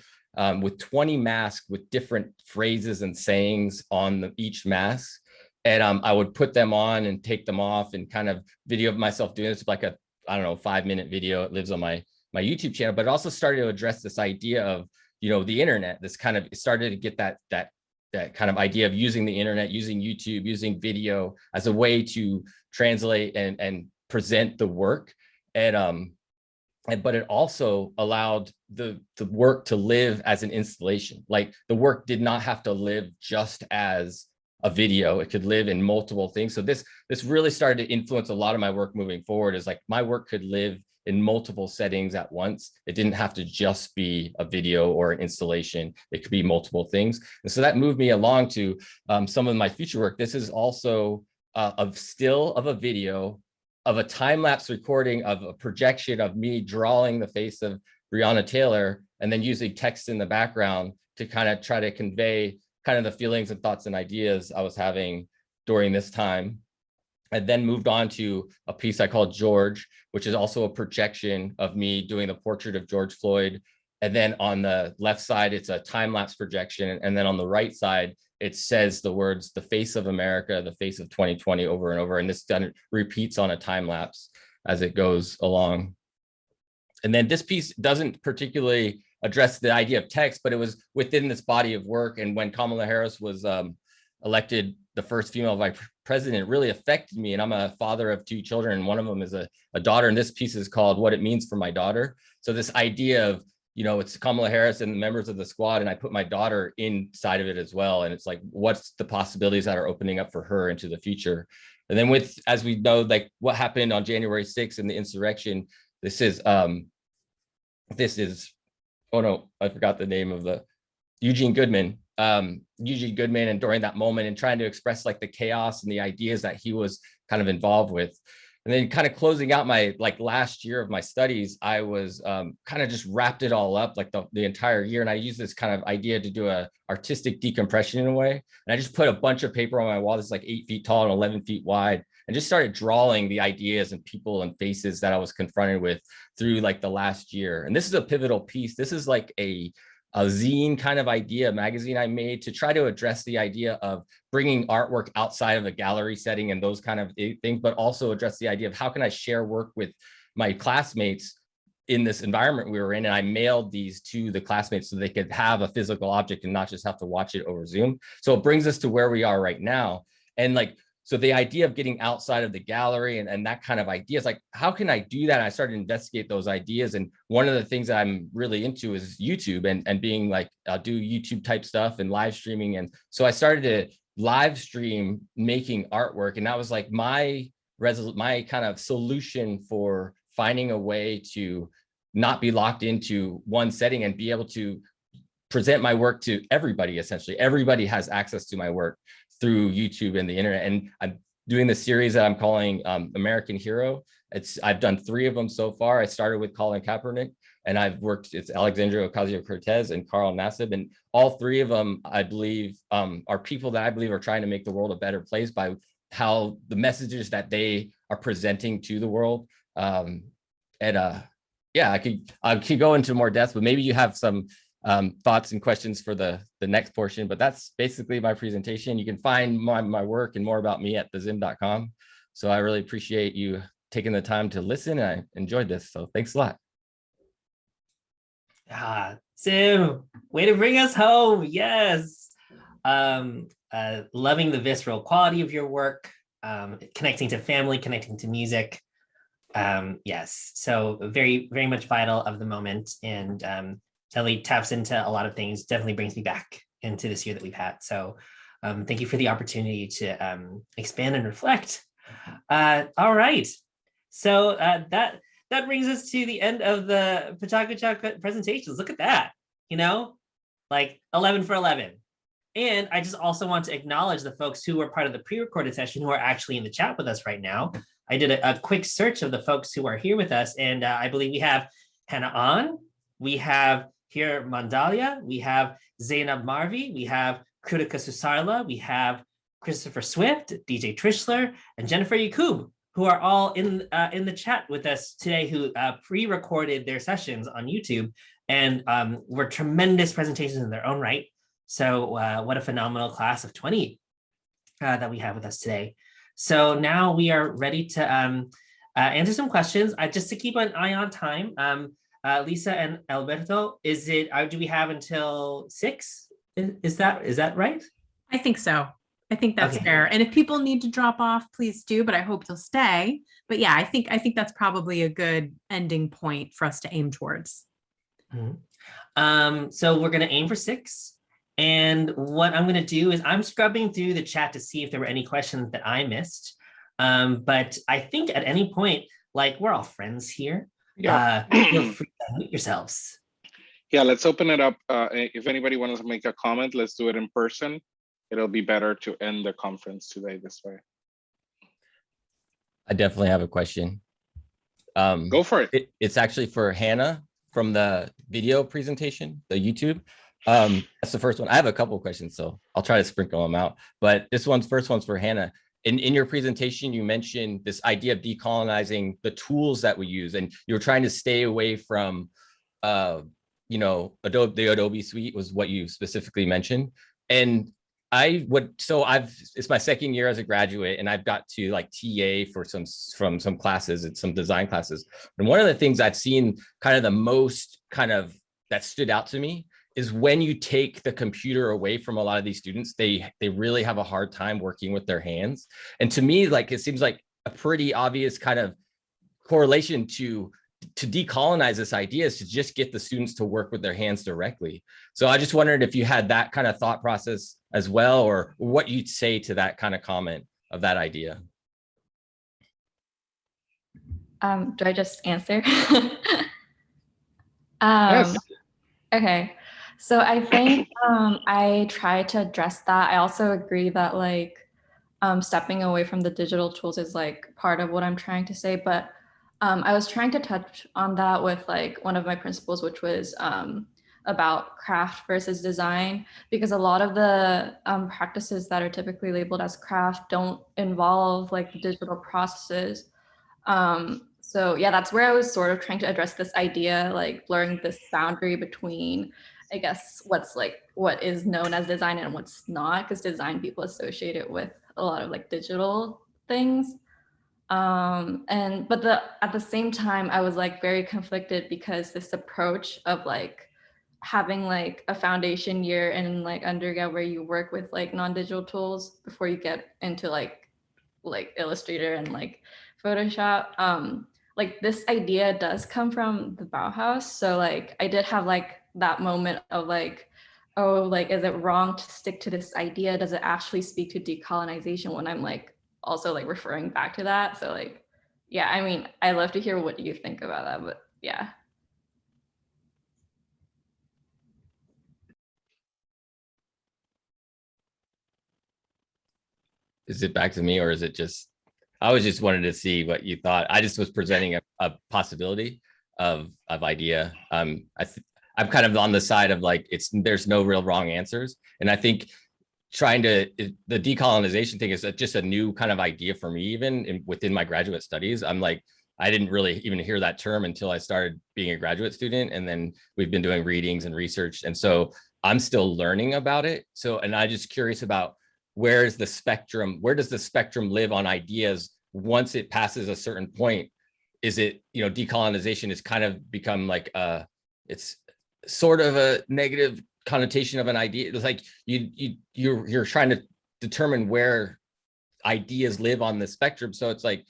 with 20 masks with different phrases and sayings on each mask. And I would put them on and take them off and kind of video of myself doing this, like a, 5-minute video. It lives on my YouTube channel, but it also started to address this idea of, the internet. This kind of, it started to get that kind of idea of using the internet, using YouTube, using video as a way to translate and present the work. But it also allowed the work to live as an installation. Like the work did not have to live just as a video. It could live in multiple things. So this really started to influence a lot of my work moving forward, is like my work could live in multiple settings at once. It didn't have to just be a video or an installation. It could be multiple things. And so that moved me along to some of my future work. This is also a still of a video of a time-lapse recording of a projection of me drawing the face of Breonna Taylor and then using text in the background to kind of try to convey kind of the feelings and thoughts and ideas I was having during this time. I then moved on to a piece I called George, which is also a projection of me doing the portrait of George Floyd. And then on the left side, it's a time-lapse projection. And then on the right side, it says the words, the face of America, the face of 2020 over and over. And this repeats on a time lapse as it goes along. And then this piece doesn't particularly address the idea of text, but it was within this body of work. And when Kamala Harris was elected the first female vice president, it really affected me. And I'm a father of 2 children, and one of them is a daughter. And this piece is called What It Means for My Daughter. So this idea of, it's Kamala Harris and the members of the squad, and I put my daughter inside of it as well. And it's like, what's the possibilities that are opening up for her into the future? And then as we know, like what happened on January 6th in the insurrection, this is, oh no, I forgot the name of Eugene Goodman. Eugene Goodman, and during that moment and trying to express like the chaos and the ideas that he was kind of involved with. And then kind of closing out my last year of my studies, I was kind of just wrapped it all up like the entire year. And I used this kind of idea to do a artistic decompression in a way. And I just put a bunch of paper on my wall that's like 8 feet tall and 11 feet wide, and just started drawing the ideas and people and faces that I was confronted with through like the last year. And this is a pivotal piece. This is like a zine kind of idea, magazine I made to try to address the idea of bringing artwork outside of a gallery setting and those kind of things, but also address the idea of how can I share work with my classmates in this environment we were in. And I mailed these to the classmates so they could have a physical object and not just have to watch it over Zoom. So it brings us to where we are right now. And like So the idea of getting outside of the gallery and that kind of idea is like, how can I do that? And I started to investigate those ideas. And one of the things that I'm really into is YouTube and being like, I'll do YouTube type stuff and live streaming. And so I started to live stream making artwork. And that was like my kind of solution for finding a way to not be locked into one setting and be able to present my work to everybody. Essentially, everybody has access to my work through YouTube and the internet. And I'm doing the series that I'm calling American Hero. I've done 3 of them so far. I started with Colin Kaepernick, and it's Alexandria Ocasio-Cortez and Carl Nassib. And all 3 of them, I believe, are people that I believe are trying to make the world a better place by how the messages that they are presenting to the world. Yeah, I could go into more depth, but maybe you have some thoughts and questions for the next portion, but that's basically my presentation. You can find my work and more about me at thezim.com. So I really appreciate you taking the time to listen. I enjoyed this, so thanks a lot. Zim, way to bring us home. Yes. Loving the visceral quality of your work, connecting to family, connecting to music. Yes, so very, very much vital of the moment, and definitely taps into a lot of things, definitely brings me back into this year that we've had. So thank you for the opportunity to expand and reflect. All right, so that brings us to the end of the Pecha Kucha presentations. Look at that, like 11 for 11. And I just also want to acknowledge the folks who were part of the pre-recorded session who are actually in the chat with us right now. I did a quick search of the folks who are here with us, and I believe we have Hannah On, we have here Mandalia, we have Zainab Marvi, we have Kritika Susarla, we have Christopher Swift, DJ Trishler, and Jennifer Yakub, who are all in the chat with us today, who pre-recorded their sessions on YouTube, and were tremendous presentations in their own right. So what a phenomenal class of 20 that we have with us today. So now we are ready to answer some questions. Just to keep an eye on time, Lisa and Alberto, do we have until 6? Is that right? I think so. I think that's fair. And if people need to drop off, please do, but I hope they'll stay. But yeah, I think that's probably a good ending point for us to aim towards. Mm-hmm. So we're going to aim for 6. And what I'm going to do is I'm scrubbing through the chat to see if there were any questions that I missed. But I think at any point, like, we're all friends here. Yeah. Feel free to mute yourselves. Yeah, let's open it up. If anybody wants to make a comment, let's do it in person. It'll be better to end the conference today this way. I definitely have a question. Go for it. It's actually for Hannah from the video presentation, the YouTube. That's the first one. I have a couple of questions, so I'll try to sprinkle them out. But first one's for Hannah. In your presentation, you mentioned this idea of decolonizing the tools that we use, and you're trying to stay away from, the Adobe suite was what you specifically mentioned. And it's my second year as a graduate, and I've got to like TA for some classes and some design classes. And one of the things I've seen kind of the most that stood out to me is when you take the computer away from a lot of these students, they really have a hard time working with their hands. And to me, like, it seems like a pretty obvious kind of correlation to decolonize this idea is to just get the students to work with their hands directly. So I just wondered if you had that kind of thought process as well, or what you'd say to that kind of comment of that idea. Do I just answer? Yes. Okay. So I think I try to address that. I also agree that like stepping away from the digital tools is like part of what I'm trying to say. But I was trying to touch on that with like one of my principles, which was about craft versus design, because a lot of the practices that are typically labeled as craft don't involve like the digital processes. So yeah, that's where I was sort of trying to address this idea, like blurring this boundary between, I guess, what is known as design and what's not, because design people associate it with a lot of like digital things. But at the same time, I was like very conflicted because this approach of like having like a foundation year in like undergrad where you work with like non-digital tools before you get into like like Illustrator and like Photoshop. Like this idea does come from the Bauhaus. So like I did have like that moment of like, oh, like, is it wrong to stick to this idea? Does it actually speak to decolonization when I'm like also like referring back to that? So like, yeah, I mean, I love to hear what you think about that, but yeah. Is it back to me, or is it just, I was just wanted to see what you thought. I just was presenting a possibility of idea. I'm kind of on the side of like, there's no real wrong answers. And I think the decolonization thing is just a new kind of idea for me, even within my graduate studies. I'm like, I didn't really even hear that term until I started being a graduate student. And then we've been doing readings and research. And so I'm still learning about it. So, and I'm just curious about where does the spectrum live on ideas once it passes a certain point? Is it, decolonization has kind of become like it's sort of a negative connotation of an idea. It's like you're trying to determine where ideas live on the spectrum. So it's like,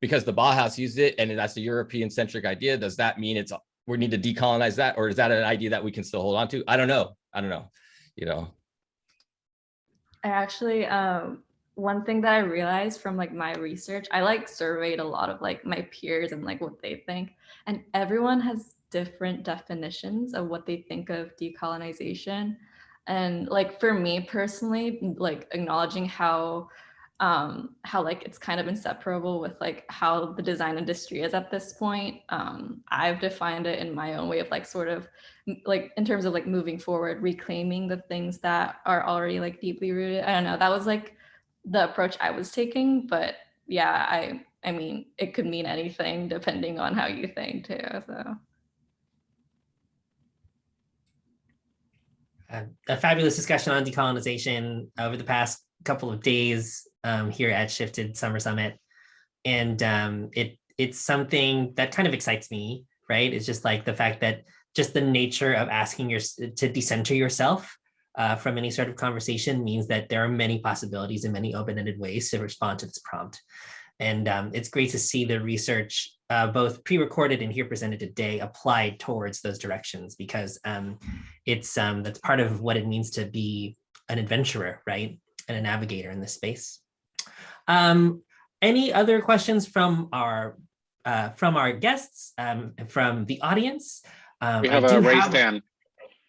because the Bauhaus used it and that's a European centric idea, does that mean we need to decolonize that? Or is that an idea that we can still hold on to? I don't know. I actually, one thing that I realized from like my research, I like surveyed a lot of like my peers and like what they think, and everyone has different definitions of what they think of decolonization. And like for me personally, like acknowledging how like it's kind of inseparable with like how the design industry is at this point. I've defined it in my own way of like sort of like in terms of like moving forward, reclaiming the things that are already like deeply rooted. I don't know, that was like the approach I was taking, but yeah, I mean, it could mean anything depending on how you think too, so. A fabulous discussion on decolonization over the past couple of days here at ShiftED Summer Summit. And it's something that kind of excites me, right? It's just like the fact that just the nature of asking to decenter yourself from any sort of conversation means that there are many possibilities and many open-ended ways to respond to this prompt. And it's great to see the research, both pre-recorded and here presented today, applied towards those directions, because that's part of what it means to be an adventurer, right? And a navigator in this space. Any other questions from our guests, from the audience? We have a raised hand.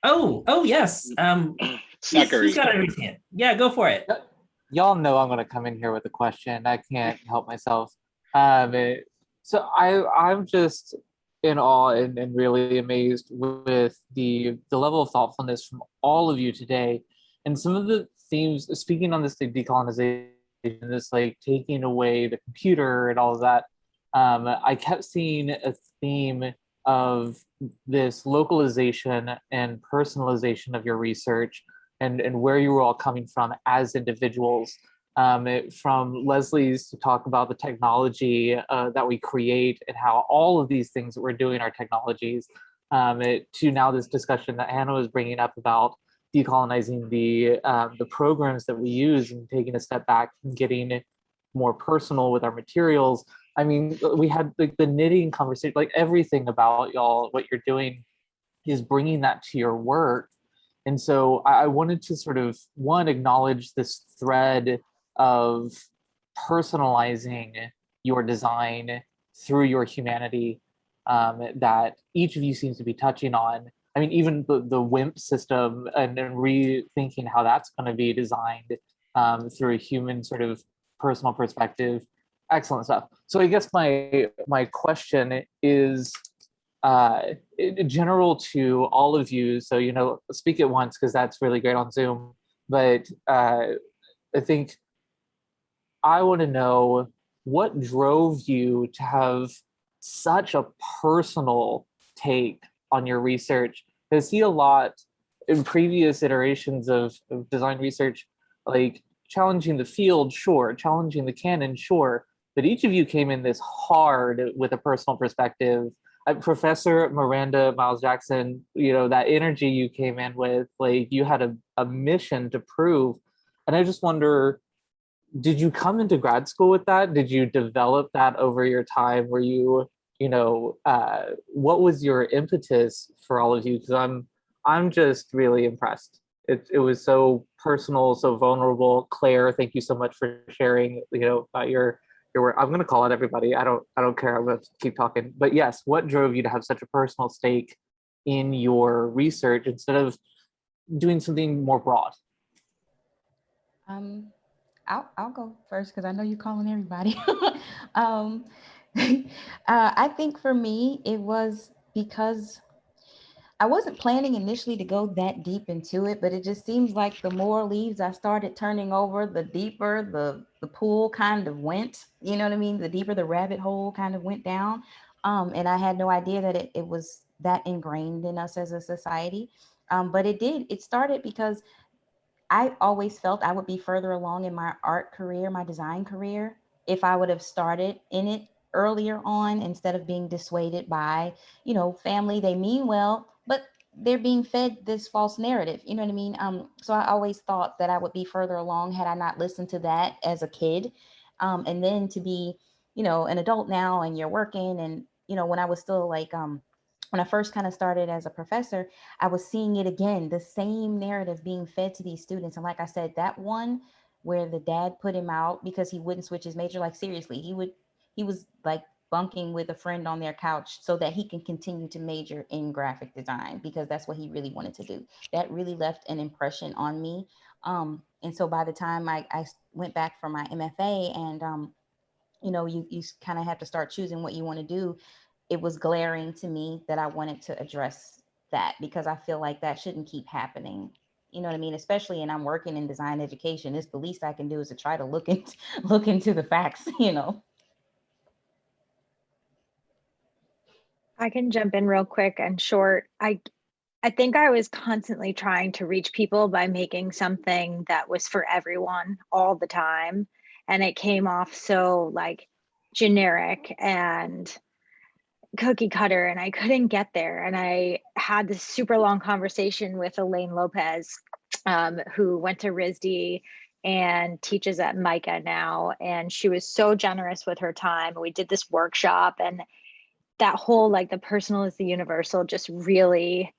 Oh yes. Who's got a raised hand? Yeah, go for it. Y'all know I'm gonna come in here with a question. I can't help myself. So I'm just in awe and really amazed with the level of thoughtfulness from all of you today, and some of the themes. Speaking on this decolonization, this like taking away the computer and all of that. I kept seeing a theme of this localization and personalization of your research and where you were all coming from as individuals. From Leslie's to talk about the technology that we create and how all of these things that we're doing are technologies, to now this discussion that Hannah was bringing up about decolonizing the programs that we use and taking a step back and getting more personal with our materials. I mean, we had like the knitting conversation, like everything about y'all, what you're doing is bringing that to your work. And so I wanted to sort of, one, acknowledge this thread of personalizing your design through your humanity that each of you seems to be touching on. I mean, even the WIMP system and rethinking how that's going to be designed through a human sort of personal perspective. Excellent stuff. So I guess my question is general to all of you. So, speak at once because that's really great on Zoom. But I think I want to know what drove you to have such a personal take on your research. I see a lot in previous iterations of design research, like challenging the field, sure, challenging the canon, sure, but each of you came in this hard with a personal perspective. Professor Miranda Myles Jackson, that energy you came in with, like you had a mission to prove. And I just wonder, did you come into grad school with that? Did you develop that over your time? Were you, what was your impetus for all of you? Because I'm just really impressed. It was so personal, so vulnerable. Claire, thank you so much for sharing, about your work. I'm gonna call out everybody. I don't care. I'm gonna keep talking. But yes, what drove you to have such a personal stake in your research instead of doing something more broad? I'll go first because I know you're calling everybody. I think for me, it was because I wasn't planning initially to go that deep into it, but it just seems like the more leaves I started turning over, the deeper the pool kind of went, you know what I mean? The deeper the rabbit hole kind of went down. And I had no idea that it was that ingrained in us as a society. But it started because I always felt I would be further along in my art career, my design career, if I would have started in it earlier on instead of being dissuaded by, family. They mean well, but they're being fed this false narrative. You know what I mean? So I always thought that I would be further along had I not listened to that as a kid. And then to be, an adult now and you're working and, when I was still like, when I first kind of started as a professor, I was seeing it again, the same narrative being fed to these students. And like I said, that one where the dad put him out because he wouldn't switch his major, like seriously, he was like bunking with a friend on their couch so that he can continue to major in graphic design because that's what he really wanted to do. That really left an impression on me. And so by the time I went back for my MFA and, you kind of have to start choosing what you want to do. It was glaring to me that I wanted to address that because I feel like that shouldn't keep happening. You know what I mean? Especially, and I'm working in design education. It's the least I can do is to try to look into the facts, I can jump in real quick and short. I think I was constantly trying to reach people by making something that was for everyone all the time. And it came off so like generic and cookie cutter, and I couldn't get there. And I had this super long conversation with Elaine Lopez, who went to RISD and teaches at MICA now. And she was so generous with her time. We did this workshop, and that whole like the personal is the universal just really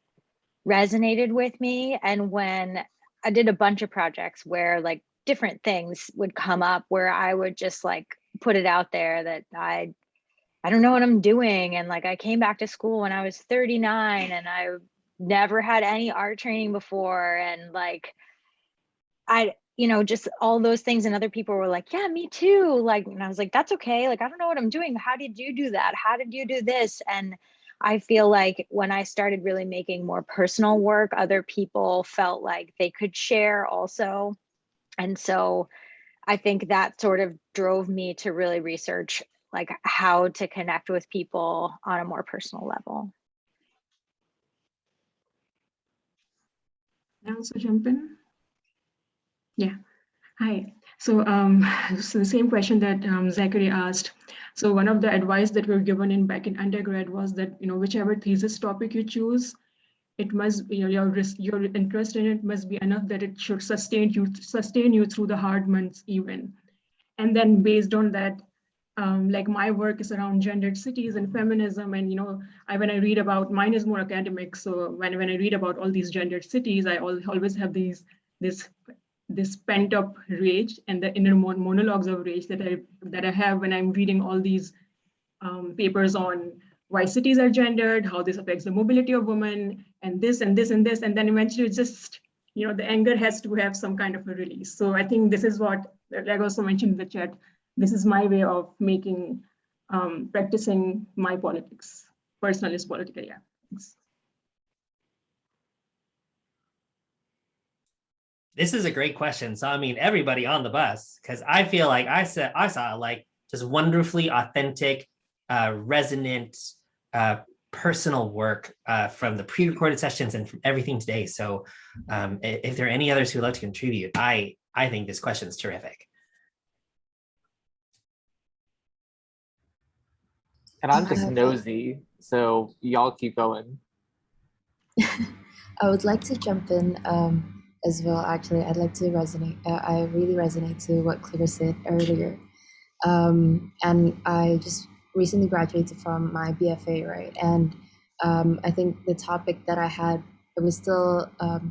resonated with me. And when I did a bunch of projects where like different things would come up where I would just like put it out there that I don't know what I'm doing. And like, I came back to school when I was 39 and I never had any art training before. And like, just all those things. And other people were like, yeah, me too. Like, and I was like, that's okay. Like, I don't know what I'm doing. How did you do that? How did you do this? And I feel like when I started really making more personal work, other people felt like they could share also. And so I think that sort of drove me to really research like how to connect with people on a more personal level. Can I also jump in? Yeah. Hi. So, so the same question that Zachary asked. So one of the advice that we were given back in undergrad was that, whichever thesis topic you choose, it must, your interest in it must be enough that it should sustain you through the hard months even. And then based on that, like my work is around gendered cities and feminism. And, when I read about, mine is more academic. So when I read about all these gendered cities, I always have this pent up rage and the inner monologues of rage that I have when I'm reading all these papers on why cities are gendered, how this affects the mobility of women, and this and this and this. And then eventually it's just, the anger has to have some kind of a release. So I think this is what, like I also mentioned in the chat, this is my way of making, practicing my politics. Personal is political, yeah. Thanks. This is a great question. So, I mean, everybody on the bus, because I feel like I saw like just wonderfully authentic, resonant, personal work from the pre-recorded sessions and from everything today. So if there are any others who would like to contribute, I think this question is terrific. And I'm just nosy, so y'all keep going. I would like to jump in. as well. Actually, I'd like to resonate. I really resonate to what Claire said earlier. And I just recently graduated from my BFA, right? And I think the topic that I had, it was still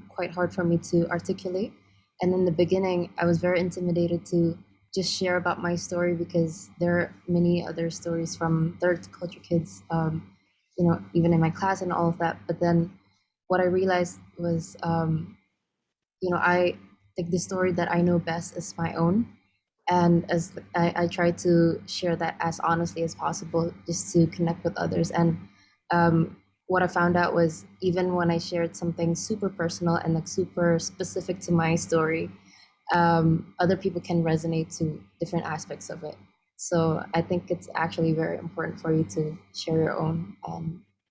quite hard for me to articulate. And in the beginning, I was very intimidated to just share about my story because there are many other stories from third culture kids, you know, even in my class and all of that. But then what I realized was, you know, I think the story that I know best is my own. And as I try to share that as honestly as possible, just to connect with others. And what I found out was even when I shared something super personal and like super specific to my story, other people can resonate to different aspects of it. So I think it's actually very important for you to share your own,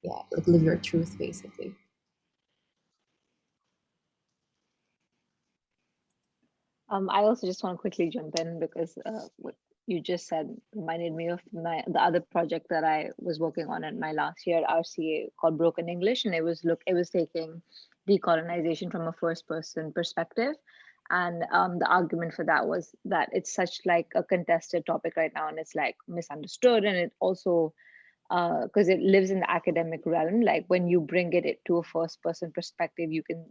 yeah, like live your truth basically. I also just want to quickly jump in because what you just said reminded me of the other project that I was working on in my last year at RCA called Broken English, and it was taking decolonization from a first-person perspective, and the argument for that was that it's such like a contested topic right now, and it's like misunderstood, and it also because it lives in the academic realm, like when you bring it to a first-person perspective, you can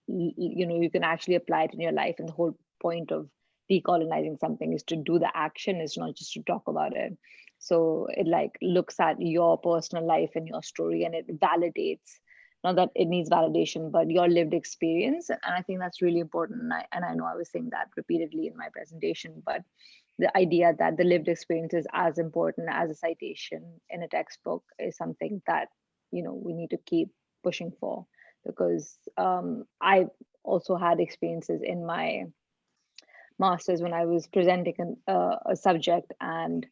you can actually apply it in your life, and the whole point of decolonizing something is to do the action, is not just to talk about it. So it like looks at your personal life and your story, and it validates, not that it needs validation, but your lived experience. And I think that's really important. And I know I was saying that repeatedly in my presentation, but the idea that the lived experience is as important as a citation in a textbook is something that, you know, we need to keep pushing for, because I also had experiences in my master's when I was presenting a subject, and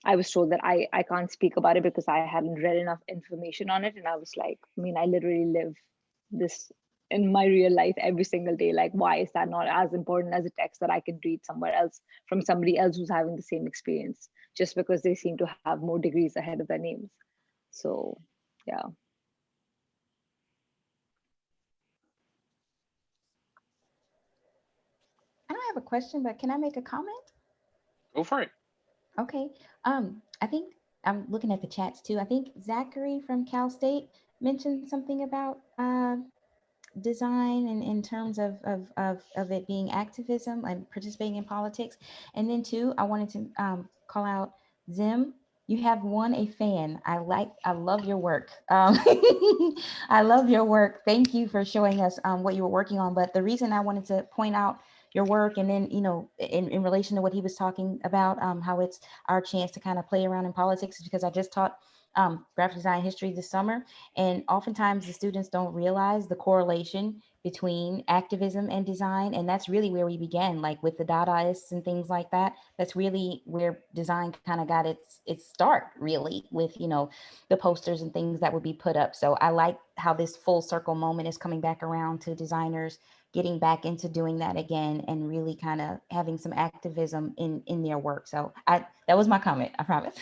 I was told that I can't speak about it because I hadn't read enough information on it. And I was like, I mean, I literally live this in my real life every single day. Like, why is that not as important as a text that I can read somewhere else from somebody else who's having the same experience, just because they seem to have more degrees ahead of their names? So, yeah. I don't have a question, but can I make a comment? Go for it. Okay. I think I'm looking at the chats too. I think Zachary from Cal State mentioned something about design and in terms of it being activism and participating in politics. And then too, I wanted to call out Zim. You have won a fan. I love your work. I love your work. Thank you for showing us what you were working on. But the reason I wanted to point out your work, and then, you know, in relation to what he was talking about, how it's our chance to kind of play around in politics, is because I just taught graphic design history this summer. And oftentimes the students don't realize the correlation between activism and design. And that's really where we began, like with the Dadaists and things like that. That's really where design kind of got its start, really, with, you know, the posters and things that would be put up. So I like how this full circle moment is coming back around to designers getting back into doing that again, and really kind of having some activism in their work. So that was my comment, I promise.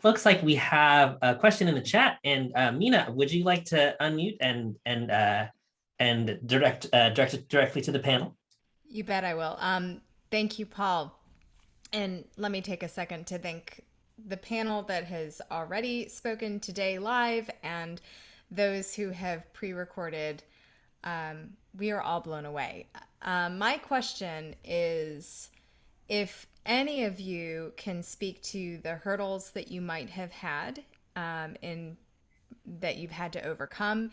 Looks like we have a question in the chat, and Mina, would you like to unmute and direct it directly to the panel? You bet I will. Thank you, Paul. And let me take a second to thank the panel that has already spoken today live and those who have pre-recorded. We are all blown away. My question is, if any of you can speak to the hurdles that you might have had that you've had to overcome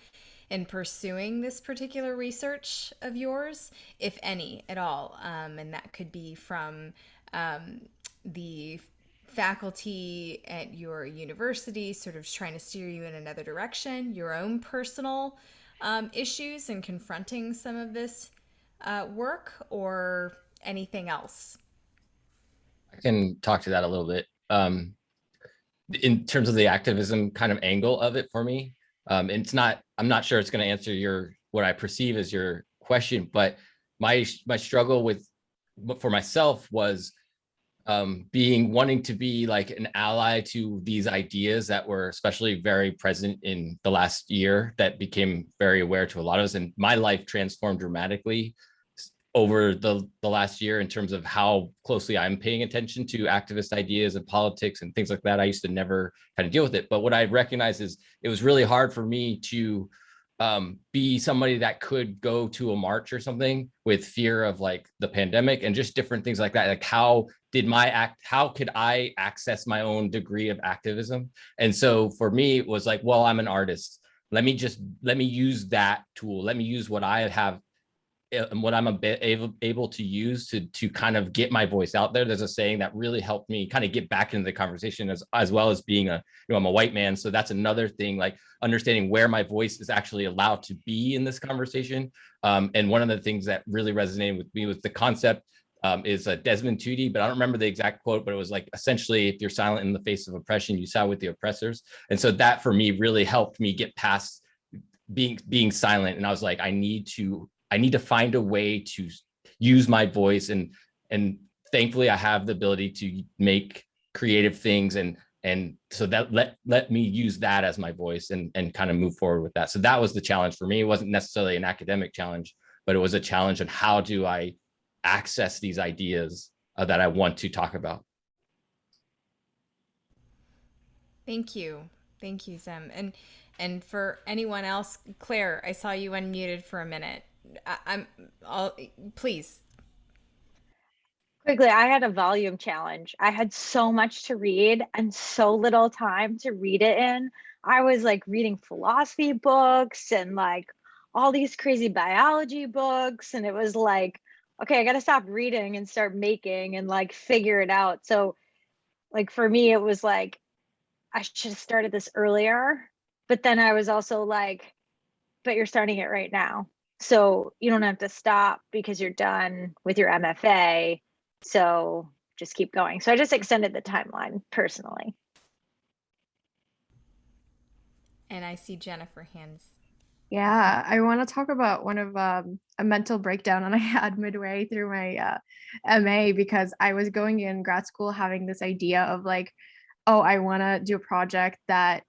in pursuing this particular research of yours, if any at all. And that could be from the faculty at your university sort of trying to steer you in another direction, your own personal issues and confronting some of this work, or anything else. I can talk to that a little bit. In terms of the activism kind of angle of it for me, I'm not sure it's going to answer what I perceive as your question, but my struggle for myself was wanting to be like an ally to these ideas that were especially very present in the last year, that became very aware to a lot of us. And my life transformed dramatically over the last year in terms of how closely I'm paying attention to activist ideas and politics and things like that. I used to never kind of deal with it. But what I recognize is it was really hard for me to be somebody that could go to a march or something with fear of like the pandemic and just different things like that. Like how could I access my own degree of activism? And so for me, it was like, well, I'm an artist. Let me use that tool. Let me use what I have and what I'm able to use to kind of get my voice out there. There's a saying that really helped me kind of get back into the conversation, as well as being I'm a white man. So that's another thing, like understanding where my voice is actually allowed to be in this conversation. And one of the things that really resonated with me was the concept is Desmond Tutu, but I don't remember the exact quote, but it was like, essentially, if you're silent in the face of oppression, you side with the oppressors. And so that for me really helped me get past being silent. And I was like, I need to find a way to use my voice, and thankfully I have the ability to make creative things, and so that let me use that as my voice and kind of move forward with that. So that was the challenge for me. It wasn't necessarily an academic challenge, but it was a challenge on how do I access these ideas that I want to talk about. Thank you, Zim. And for anyone else, Claire, I saw you unmuted for a minute. Please. Quickly, I had a volume challenge. I had so much to read and so little time to read it in. I was like reading philosophy books and like all these crazy biology books. And it was like, okay, I got to stop reading and start making and like figure it out. So like for me, it was like, I should have started this earlier. But then I was also like, but you're starting it right now. So you don't have to stop because you're done with your MFA. So just keep going. So I just extended the timeline personally. And I see Jennifer hands. Yeah, I want to talk about one of a mental breakdown I had midway through my MA, because I was going in grad school having this idea of like, oh, I want to do a project that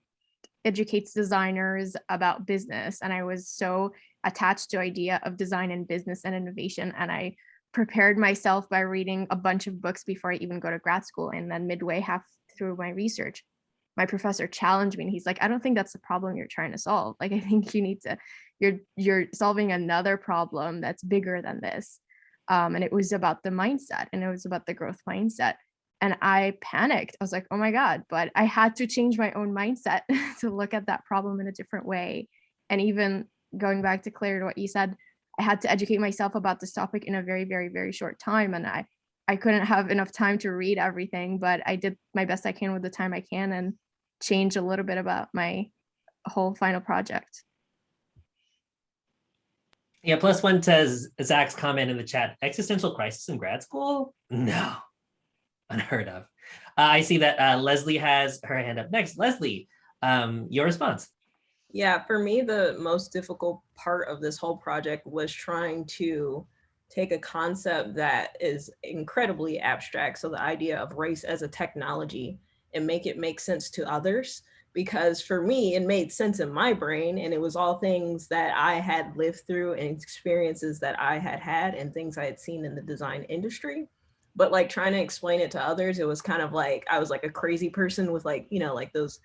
educates designers about business. And I was so attached to idea of design and business and innovation. And I prepared myself by reading a bunch of books before I even go to grad school. And then midway, half through my research, my professor challenged me and he's like, I don't think that's the problem you're trying to solve. Like, I think you need to, you're solving another problem that's bigger than this. And it was about the mindset, and it was about the growth mindset. And I panicked. I was like, oh my God, but I had to change my own mindset to look at that problem in a different way. And even going back to Claire, to what you said, I had to educate myself about this topic in a very, very, very short time. And I couldn't have enough time to read everything, but I did my best I can with the time I can and change a little bit about my whole final project. Yeah, +1 says, Zach's comment in the chat, existential crisis in grad school? No, unheard of. I see that Leslie has her hand up next. Leslie, your response. Yeah, for me, the most difficult part of this whole project was trying to take a concept that is incredibly abstract, so the idea of race as a technology, and make it make sense to others. Because for me, it made sense in my brain, and it was all things that I had lived through and experiences that I had had and things I had seen in the design industry. But like trying to explain it to others, it was kind of like, I was like a crazy person with like, you know, like those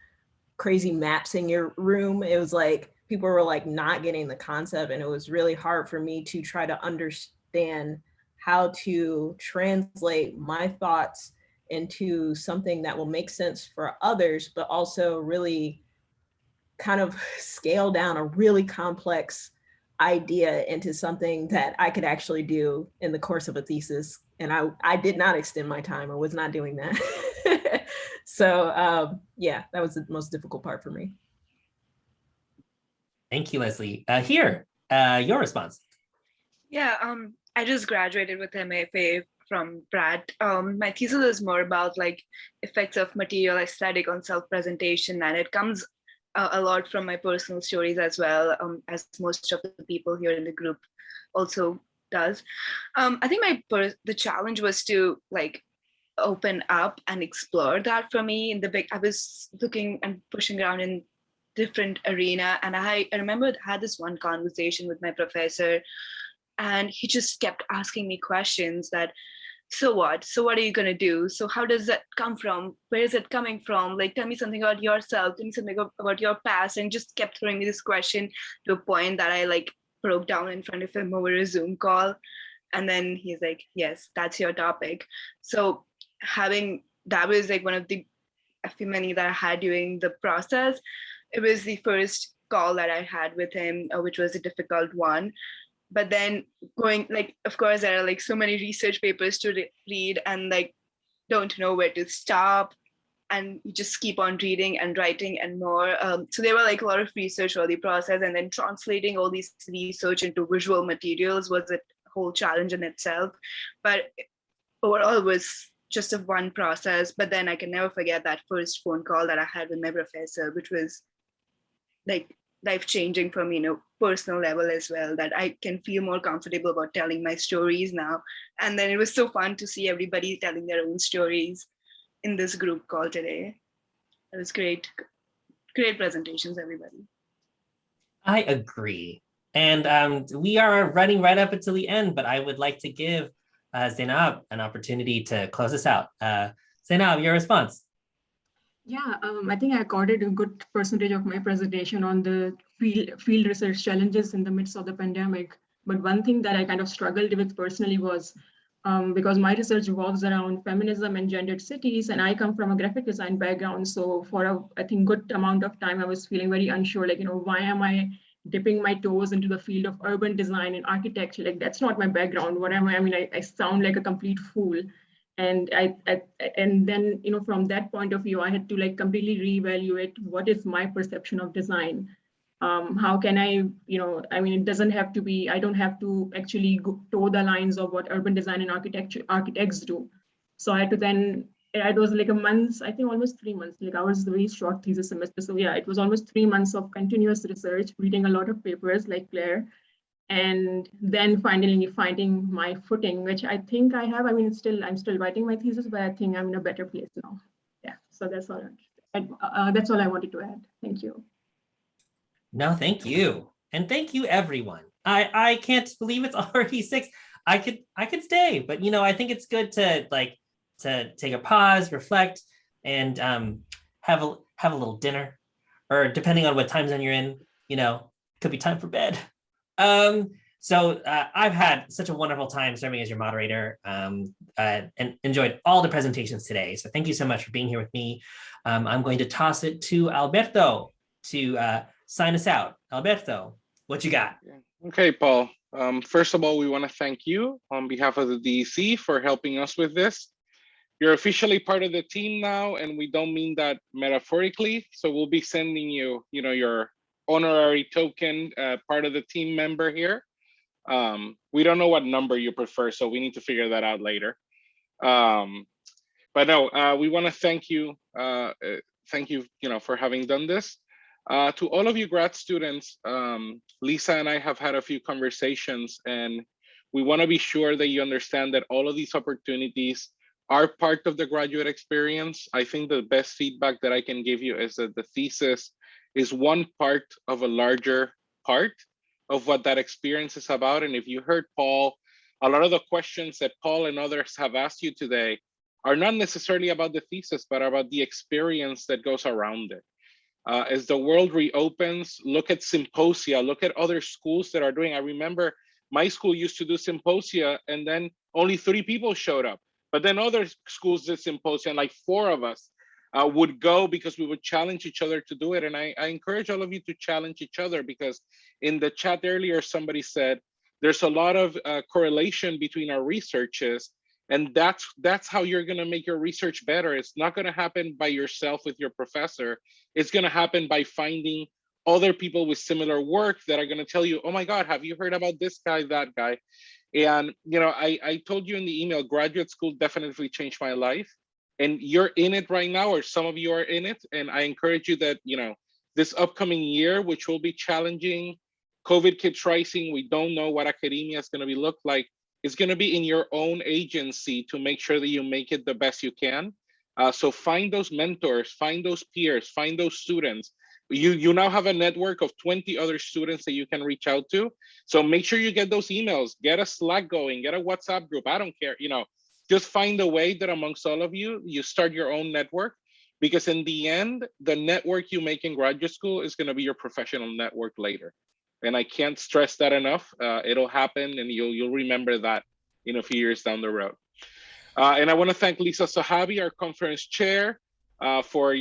crazy maps in your room. It was like, people were like not getting the concept. And it was really hard for me to try to understand how to translate my thoughts into something that will make sense for others, but also really kind of scale down a really complex idea into something that I could actually do in the course of a thesis. And I did not extend my time, or was not doing that. So yeah, that was the most difficult part for me. Thank you, Leslie. Here, your response. Yeah, I just graduated with MFA from Grad. My thesis is more about like effects of material aesthetic on self-presentation, and it comes a lot from my personal stories as well, as most of the people here in the group also does. I think the challenge was to like open up and explore that for me. In the big, I was looking and pushing around in different arena, and I remember I had this one conversation with my professor, and he just kept asking me questions that, so what are you going to do, so how does that come from, where is it coming from, like tell me something about yourself, tell me something about your past, and just kept throwing me this question to a point that I like broke down in front of him over a Zoom call. And then he's like, yes, that's your topic. So that was like one of the many that I had during the process. It was the first call that I had with him, which was a difficult one. But then going, like, of course, there are like so many research papers to read, and like don't know where to stop, and you just keep on reading and writing and more. So there were like a lot of research early process, and then translating all these research into visual materials was a whole challenge in itself. But overall, it was just a one process. But then I can never forget that first phone call that I had with my professor, which was like life-changing for me, personal level as well, that I can feel more comfortable about telling my stories now. And then it was so fun to see everybody telling their own stories in this group call today. It was great presentations, everybody. I agree. And we are running right up until the end, but I would like to give Zainab an opportunity to close us out. Zainab, your response. Yeah, I think I accorded a good percentage of my presentation on the field research challenges in the midst of the pandemic. But one thing that I kind of struggled with personally was because my research revolves around feminism and gendered cities, and I come from a graphic design background. So for I think good amount of time, I was feeling very unsure, like, why am I dipping my toes into the field of urban design and architecture? Like, that's not my background. What am I? I mean, I sound like a complete fool. And and then, from that point of view, I had to like completely reevaluate what is my perception of design. How can I, I mean, it doesn't have to be, I don't have to actually toe the lines of what urban design and architects do. So I had to then, it was like a month, I think almost 3 months, like ours is a very short thesis semester. So yeah, it was almost 3 months of continuous research, reading a lot of papers like Claire, and then finally finding my footing, which I think I have. I mean, I'm still writing my thesis, but I think I'm in a better place now. Yeah, so that's all I wanted to add. Thank you. No, thank you. And thank you, everyone. I can't believe it's already 6. I could stay, but I think it's good to take a pause, reflect, and have a little dinner, or depending on what time zone you're in, could be time for bed. So I've had such a wonderful time serving as your moderator, and enjoyed all the presentations today. So thank you so much for being here with me. I'm going to toss it to Alberto to sign us out. Alberto, what you got? Okay, Paul. First of all, we want to thank you on behalf of the DEC for helping us with this. You're officially part of the team now, and we don't mean that metaphorically. So we'll be sending you, your honorary token, part of the team member here. We don't know what number you prefer, so we need to figure that out later. But no, we want to thank you. Thank you, for having done this. To all of you grad students, Lisa and I have had a few conversations, and we want to be sure that you understand that all of these opportunities are part of the graduate experience. I think the best feedback that I can give you is that the thesis is one part of a larger part of what that experience is about. And if you heard Paul, a lot of the questions that Paul and others have asked you today are not necessarily about the thesis, but about the experience that goes around it. As the world reopens, look at symposia, look at other schools that are doing. I remember my school used to do symposia, and then only 3 people showed up. But then other schools did symposia, and like 4 of us would go because we would challenge each other to do it. And I encourage all of you to challenge each other, because in the chat earlier, somebody said there's a lot of correlation between our researches, and that's how you're going to make your research better. It's not going to happen by yourself with your professor. It's going to happen by finding other people with similar work that are going to tell you, oh my God, have you heard about this guy, that guy? And I told you in the email, graduate school definitely changed my life. And you're in it right now, or some of you are in it. And I encourage you that, this upcoming year, which will be challenging, COVID keeps rising, we don't know what academia is going to look like. is going to be in your own agency to make sure that you make it the best you can. So find those mentors, find those peers, find those students. You now have a network of 20 other students that you can reach out to. So make sure you get those emails, get a Slack going, get a WhatsApp group. I don't care, just find a way that amongst all of you, you start your own network, because in the end, the network you make in graduate school is going to be your professional network later. And I can't stress that enough. It'll happen, and you'll remember that in a few years down the road. And I want to thank Lisa Sahabi, our conference chair, for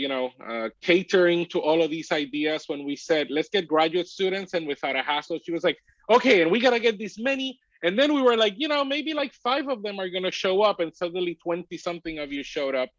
catering to all of these ideas. When we said, let's get graduate students, and without a hassle, she was like, okay, and we got to get this many. And then we were like, maybe like 5 of them are going to show up, and suddenly 20 something of you showed up.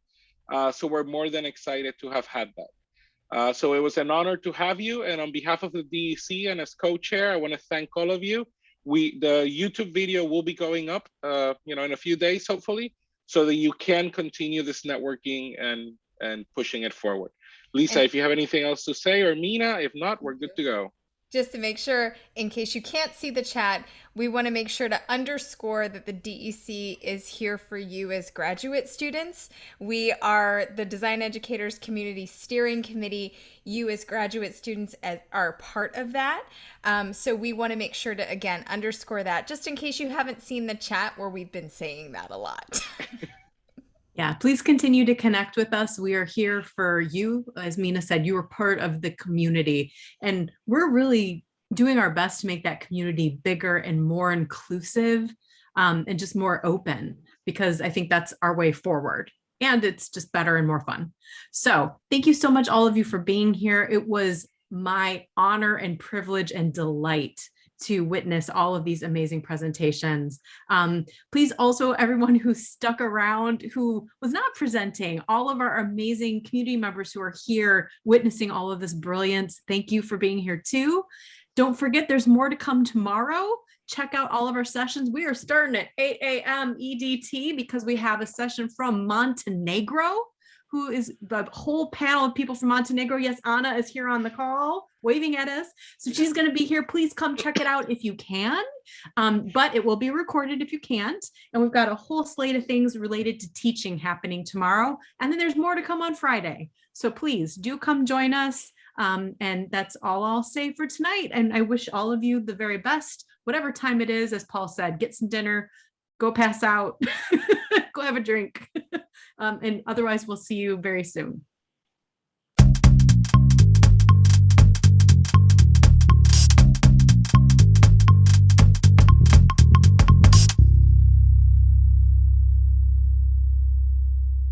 So we're more than excited to have had that. So it was an honor to have you. And on behalf of the DEC and as co-chair, I want to thank all of you. The YouTube video will be going up, in a few days, hopefully, so that you can continue this networking and pushing it forward. Lisa, if you have anything else to say, or Mina, if not, we're good to go. Just to make sure, in case you can't see the chat, we want to make sure to underscore that the DEC is here for you as graduate students. We are the Design Educators Community Steering Committee. You as graduate students are part of that. So we want to make sure to, again, underscore that, just in case you haven't seen the chat where we've been saying that a lot. Yeah, please continue to connect with us. We are here for you. As Mina said, you are part of the community, and we're really doing our best to make that community bigger and more inclusive, and just more open, because I think that's our way forward, and it's just better and more fun. So thank you so much, all of you, for being here. It was my honor and privilege and delight to witness all of these amazing presentations. Please also, everyone who stuck around, who was not presenting, all of our amazing community members who are here witnessing all of this brilliance, thank you for being here too. Don't forget, there's more to come tomorrow. Check out all of our sessions. We are starting at 8 a.m. EDT because we have a session from Montenegro, who is the whole panel of people from Montenegro. Yes, Anna is here on the call waving at us. So she's going to be here. Please come check it out if you can. But it will be recorded if you can't. And we've got a whole slate of things related to teaching happening tomorrow. And then there's more to come on Friday. So please do come join us. And that's all I'll say for tonight. And I wish all of you the very best, whatever time it is. As Paul said, get some dinner, go pass out, go have a drink. And otherwise, we'll see you very soon.